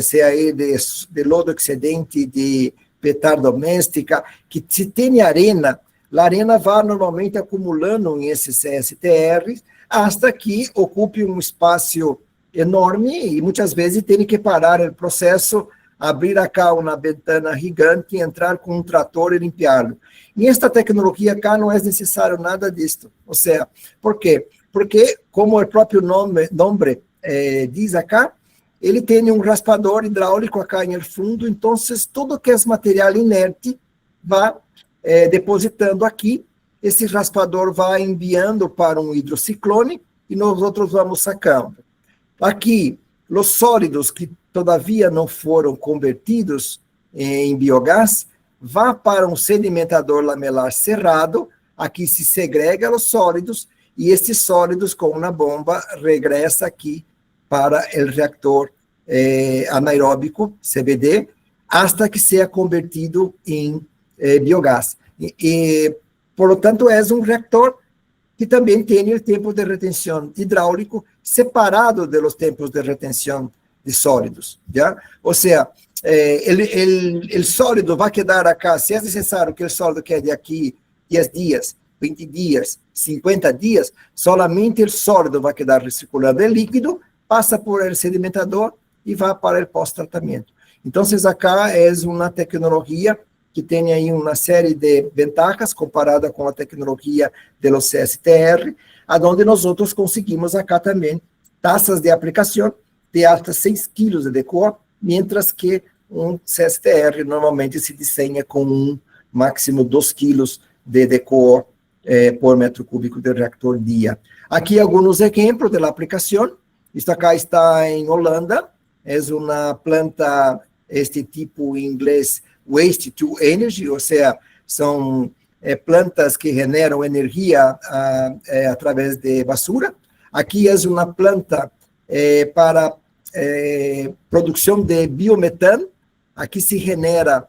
seja ele de lodo excedente de petar doméstica, que se tem arena, a arena vai normalmente acumulando em esses CSTRs, hasta que ocupe um espaço enorme e muitas vezes tem que parar o processo, abrir acá uma ventana gigante, entrar com um trator e limpiá-lo. E esta tecnologia acá não é necessário nada disto. Ou seja, por quê? Porque, como o próprio nome diz acá, ele tem um raspador hidráulico acá no fundo, então tudo que é material inerte vai depositando aqui, esse raspador vai enviando para um hidrociclone e nós vamos sacando. Aqui, os sólidos que todavia não foram convertidos em biogás, vão para um sedimentador lamelar cerrado, aqui se segrega os sólidos, e esses sólidos, com uma bomba, regressa aqui para o reactor anaeróbico, CBD, hasta que seja convertido em biogás. Por lo tanto, é um reactor que também tem o tempo de retenção hidráulico separado dos tempos de retenção de sólidos, já? Ou seja, o sólido vai quedar acá, se é necessário que o sólido quede aqui 10 dias, 20 dias, 50 dias, solamente o sólido vai quedar recirculando. O líquido passa por el sedimentador e vai para o pós-tratamento. Então, acá é uma tecnologia que tem aí uma série de vantagens comparada com a tecnologia de los CSTR, onde nós conseguimos acá também taxas de aplicação de até 6 kg de DQO, mientras que um CSTR normalmente se desenha com um máximo 2 kg de DQO por metro cúbico de reactor dia. Aqui alguns exemplos da aplicação. Isto acá está em Holanda, é uma planta, este tipo em inglês, Waste to Energy, ou seja, são plantas que generam energia através de basura. Aqui é uma planta para produção de biometano. Aqui se genera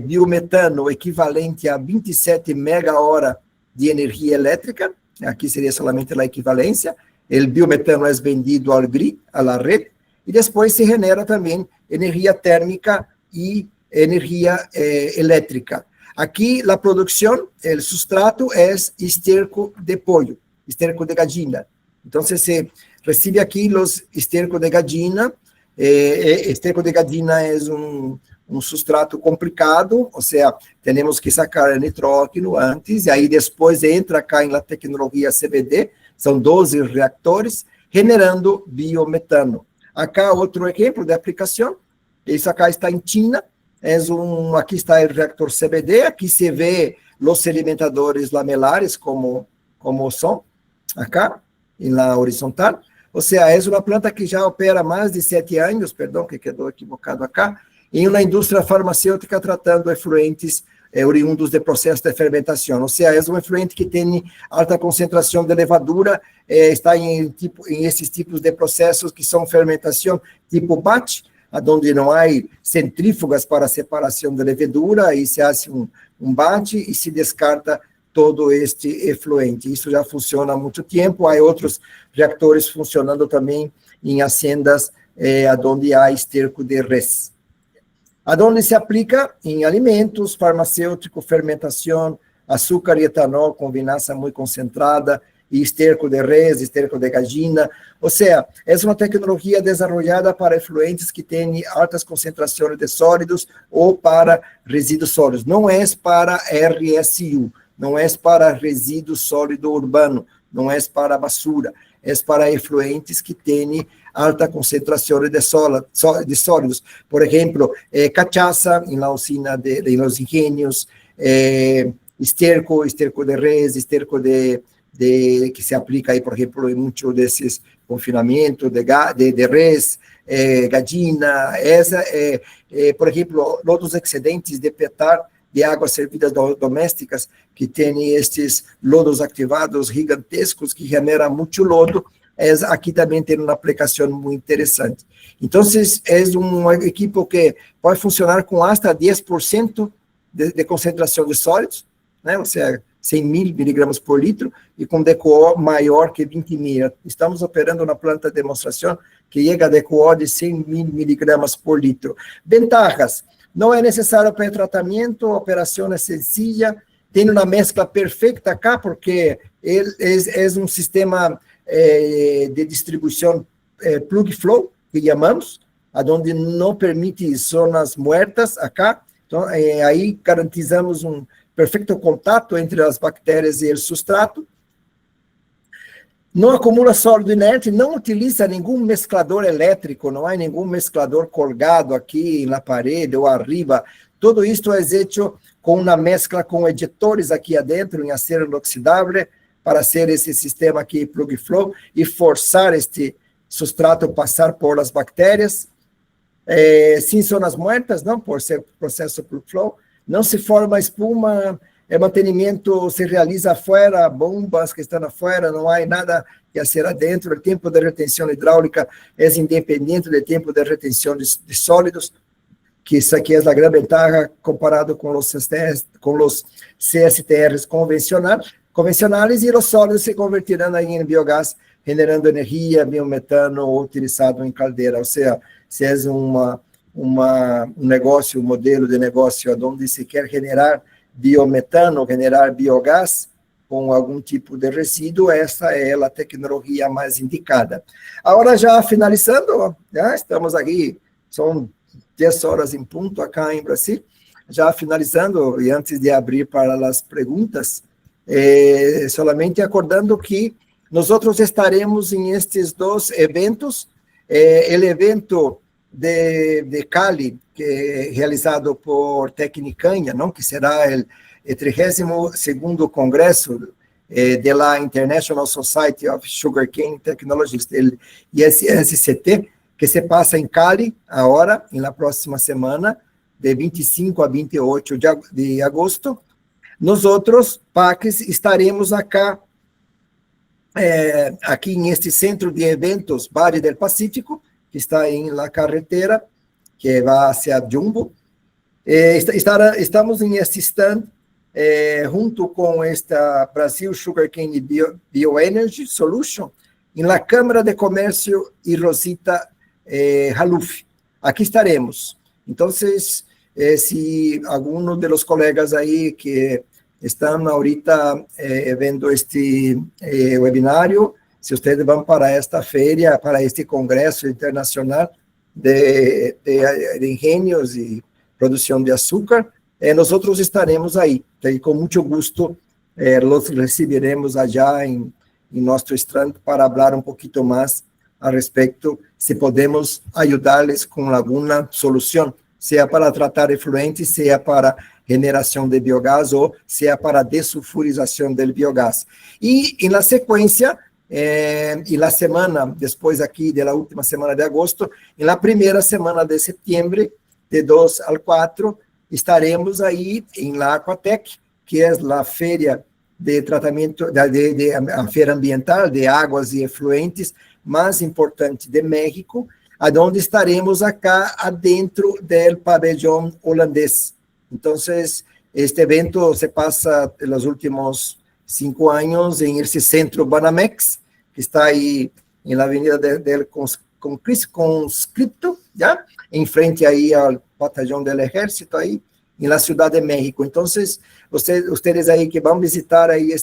biometano equivalente a 27 mega-hora de energia elétrica. Aqui seria somente a equivalência. O biometano é vendido ao grid, à rede, e depois se genera também energia térmica e energia elétrica. Aqui, a produção, o substrato é esterco de pollo, esterco de gallina. Então, se recebe aqui os esterco de gallina. Esterco de gallina é um substrato complicado, ou seja, temos que sacar o nitrógeno antes, e aí depois entra cá na tecnologia CBD, são 12 reatores, generando biometano. Acá outro exemplo de aplicação, isso acá está em China, aqui está o reactor CBD, aqui se vê os sedimentadores lamelares como são, acá, na horizontal. Ou seja, é uma planta que já opera há mais de 7 anos, perdão, que quedou equivocado acá, em uma indústria farmacêutica tratando efluentes oriundos de processo de fermentação. Ou seja, é um efluente que tem alta concentração de levadura, está em esses tipos de processos que são fermentação tipo batch, onde não há centrífugas para separação da levedura, e se faz um batch e se descarta todo este efluente. Isso já funciona há muito tempo. Há outros reatores funcionando também em haciendas onde há esterco de res. aonde se aplica em alimentos, farmacêutico, fermentação, açúcar e etanol com vinagre muito concentrada, e esterco de res, esterco de gallina. Ou seja, é uma tecnologia desenvolvida para efluentes que têm altas concentrações de sólidos ou para resíduos sólidos. Não é para RSU, não é para resíduo sólido urbano, não é para basura, é para efluentes que têm alta concentração de sólidos. Por exemplo, cachaça em la usina em los ingenios, esterco de res, esterco de que se aplica aí, por exemplo, em muitos desses confinamentos de res, gallina, por exemplo, outros excedentes de petar de águas servidas domésticas, que tem estes lodos ativados gigantescos, que generam muito lodo, aqui também tem uma aplicação muito interessante. Então, é um equipo que pode funcionar com hasta 10% de concentração de sólidos, né? Ou seja, 100.000 miligramas por litro, e com DQO maior que 20.000. Estamos operando na planta de demonstração que chega a DQO de 100.000 miligramas por litro. Ventajas: não é necessário pré-tratamento, a operação é sencilla, tem uma mescla perfeita cá, porque é um sistema de distribuição plug-flow, que chamamos, onde não permite zonas muertas acá. Então, aí garantizamos um perfeito contato entre as bactérias e o substrato. Não acumula sólido inerte, não utiliza nenhum mesclador elétrico, não há nenhum mesclador colgado aqui na parede ou arriba. Tudo isto é feito com uma mescla com ejetores aqui adentro, em acero inoxidável, para ser esse sistema aqui plug-flow e forçar este substrato passar por as bactérias. Sem zonas muertas, não, por ser processo plug-flow. Não se forma espuma, mantenimento se realiza afuera, bombas que estão afuera, não há nada que ser adentro. O tempo de retenção hidráulica é independente do tempo de retenção de sólidos, que isso aqui é a grande ventaja comparado com os CSTRs convencionais, e os sólidos se convertirão aí em biogás, generando energia, biometano utilizado em caldeira. Ou seja, se é um negócio, um modelo de negócio onde se quer generar biometano, generar biogás com algum tipo de resíduo, essa é a tecnologia mais indicada. Agora, já finalizando, já estamos aqui, são 10 horas em ponto acá em Brasil, já finalizando, e antes de abrir para as perguntas, solamente acordando que nós estaremos em estes 2 eventos, o evento de Cali, que é realizado por Tecnicanha, não? Que será o 32º Congresso de la International Society of Sugarcane Technologists, el ISSCT, que se passa em Cali, agora, na próxima semana, de 25 a 28 de agosto. Nós PACs, estaremos aqui neste centro de eventos Valle del Pacífico, que está em la carretera, que vai hacia Jumbo. Estamos em este stand, junto com esta Brasil Sugarcane Bioenergy Solution, em la Câmara de Comércio e Rosita Haluf. Aqui estaremos. Então, se algum dos colegas aí que estão ahorita vendo este webinário, se vocês vão para esta feira, para este congresso internacional de engenhos e produção de açúcar, nós estaremos aí. E com muito gosto, los receberemos allá em nosso stand para falar um pouquinho mais a respeito, se podemos ajudar-les com alguma solução, seja para tratar efluentes, seja para generação de biogás ou seja para desulfurização do biogás. E na sequência, e na semana, depois aqui da última semana de agosto, e na primeira semana de setembro, de 2 ao 4, estaremos aí em la Aquatec, que é a feira de tratamento, a feira ambiental de águas e efluentes mais importante de México, onde estaremos acá adentro do pavilhão holandês. Então, este evento se passa nos últimos 5 anos em esse centro Banamex, que está aí na Avenida del Conscripto, já? Em frente aí batallón del ejército ahí, en la Ciudad de México. Entonces, ustedes ahí que van a visitar ahí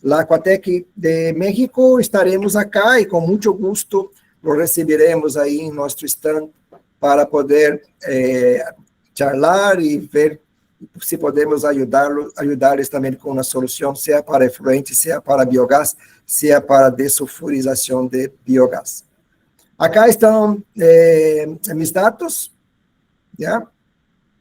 la Aquatec de México, estaremos acá y con mucho gusto lo recibiremos ahí en nuestro stand para poder charlar y ver si podemos ayudarles también con una solución, sea para efluente, sea para biogás, sea para desulfurización de biogás. Acá están mis datos, ¿ya?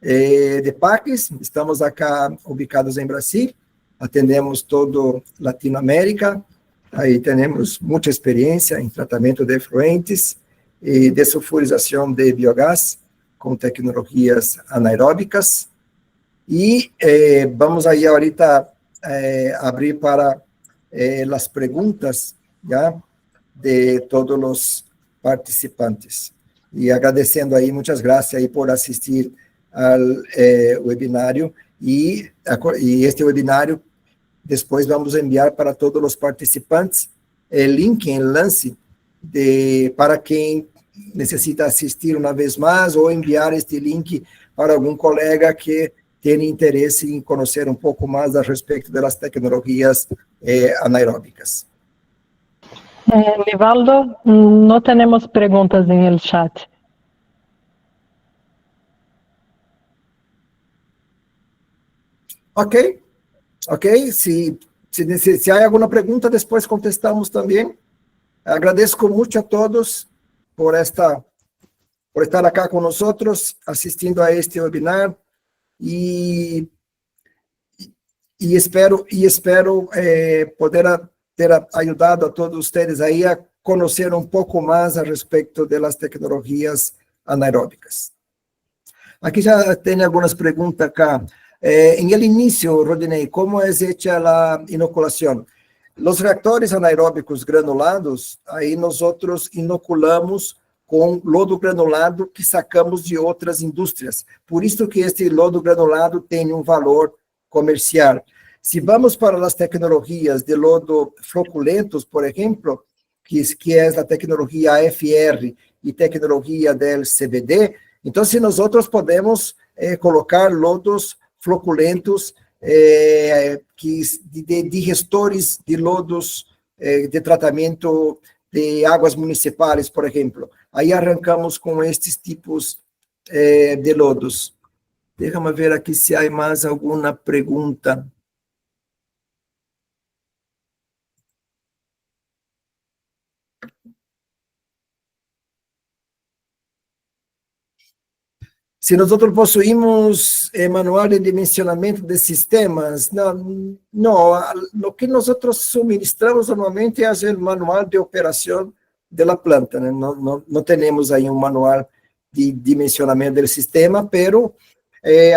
De PACS, estamos acá ubicados en Brasil, atendemos todo Latinoamérica, aí temos muita experiência em tratamento de efluentes e desulfurização de biogás com tecnologias anaeróbicas. E vamos aí ahorita abrir para as perguntas, já, de todos os participantes. E agradecendo aí, muitas graças aí por assistir ao webinário, e este webinário depois vamos enviar para todos os participantes o link, enlace, para quem necessita assistir uma vez mais, ou enviar este link para algum colega que tenha interesse em conhecer um pouco mais a respeito das tecnologias anaeróbicas. Nivaldo, não temos perguntas em el chat. Ok, se há alguma pergunta, depois contestamos também. Agradeço muito a todos por estar aqui conosco, assistindo a este webinar, e espero poder ter ajudado a todos vocês aí a conhecer um pouco mais a respeito das tecnologias anaeróbicas. Aqui já tem algumas perguntas acá. En el inicio, Rodinei, ¿cómo es hecha la inoculación? Los reactores anaeróbicos granulados, ahí nosotros inoculamos com lodo granulado que sacamos de outras indústrias. Por isso que este lodo granulado tem um valor comercial. Se vamos para as tecnologias de lodo floculentos, por exemplo, que é a tecnologia AFR e tecnologia del CBD, então se nós podemos colocar lodos floculentos de gestores de lodos de tratamento de águas municipais, por exemplo. Aí arrancamos com estes tipos de lodos. Deixa-me ver aqui se há mais alguma pergunta. Se nós possuímos manual de dimensionamento de sistemas, não, o que nós suministramos normalmente é o manual de operação da planta, né? Não temos aí um manual de dimensionamento do sistema, pero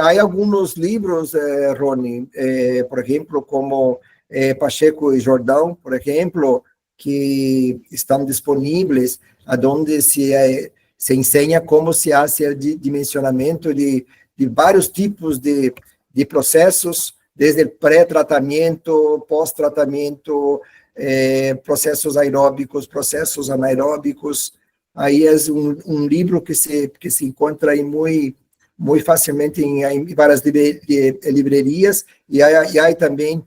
há alguns livros, Rony, por exemplo, como Pacheco e Jordão, por exemplo, que estão disponíveis, onde se ensina como se faz o dimensionamento de vários tipos de processos, desde pré-tratamento, pós-tratamento, processos aeróbicos, processos anaeróbicos. Aí é um livro que se encontra aí muito facilmente em várias livrarias, e há também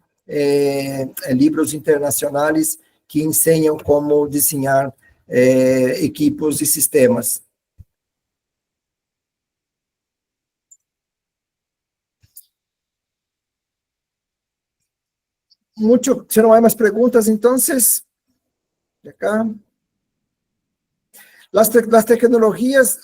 livros internacionais que ensinam como desenhar equipos e sistemas. Se não há mais perguntas, então, acá. Las tecnologias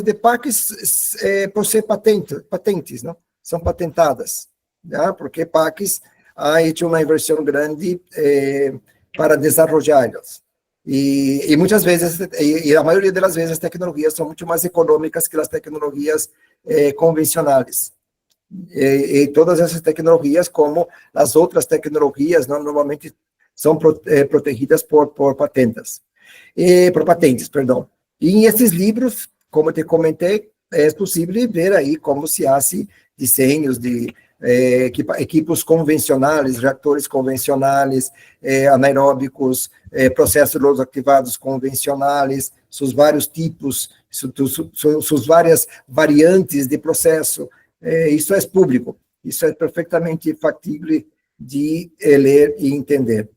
de PACS poseen patentes, ¿no? São patentadas, ¿ya? Porque PACS ha hecho uma inversión grande para desarrollarlas. Y muchas veces, y la mayoría de las veces, las tecnologías son mucho más económicas que las tecnologías convencionales. Y todas esas tecnologías, como las otras tecnologías, ¿no? Normalmente son protegidas por patentes, perdão. E em esses livros, como te comentei, é possível ver aí como se hace desenhos de equipos convencionais, reatores convencionais, anaeróbicos, processos ativados convencionais, seus vários tipos, suas várias variantes de processo. Isso é público, isso é perfeitamente factível de ler e entender.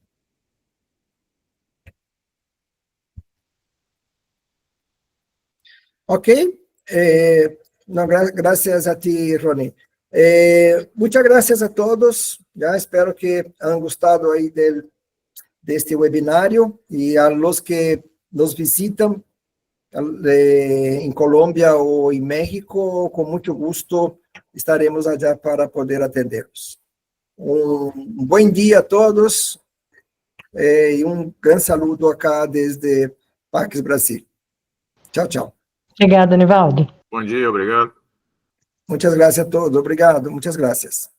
Ok? No, gracias a ti, Ronnie. Muchas gracias a todos. Ya espero que han gustado ahí de este webinario, y a los que nos visitan en Colombia o en México, con mucho gusto estaremos allá para poder atenderlos. Un buen día a todos y un gran saludo acá desde Pax Brasil. Tchau, tchau. Obrigada, Nivaldo. Bom dia, obrigado. Muchas gracias a todos. Obrigado, muchas gracias.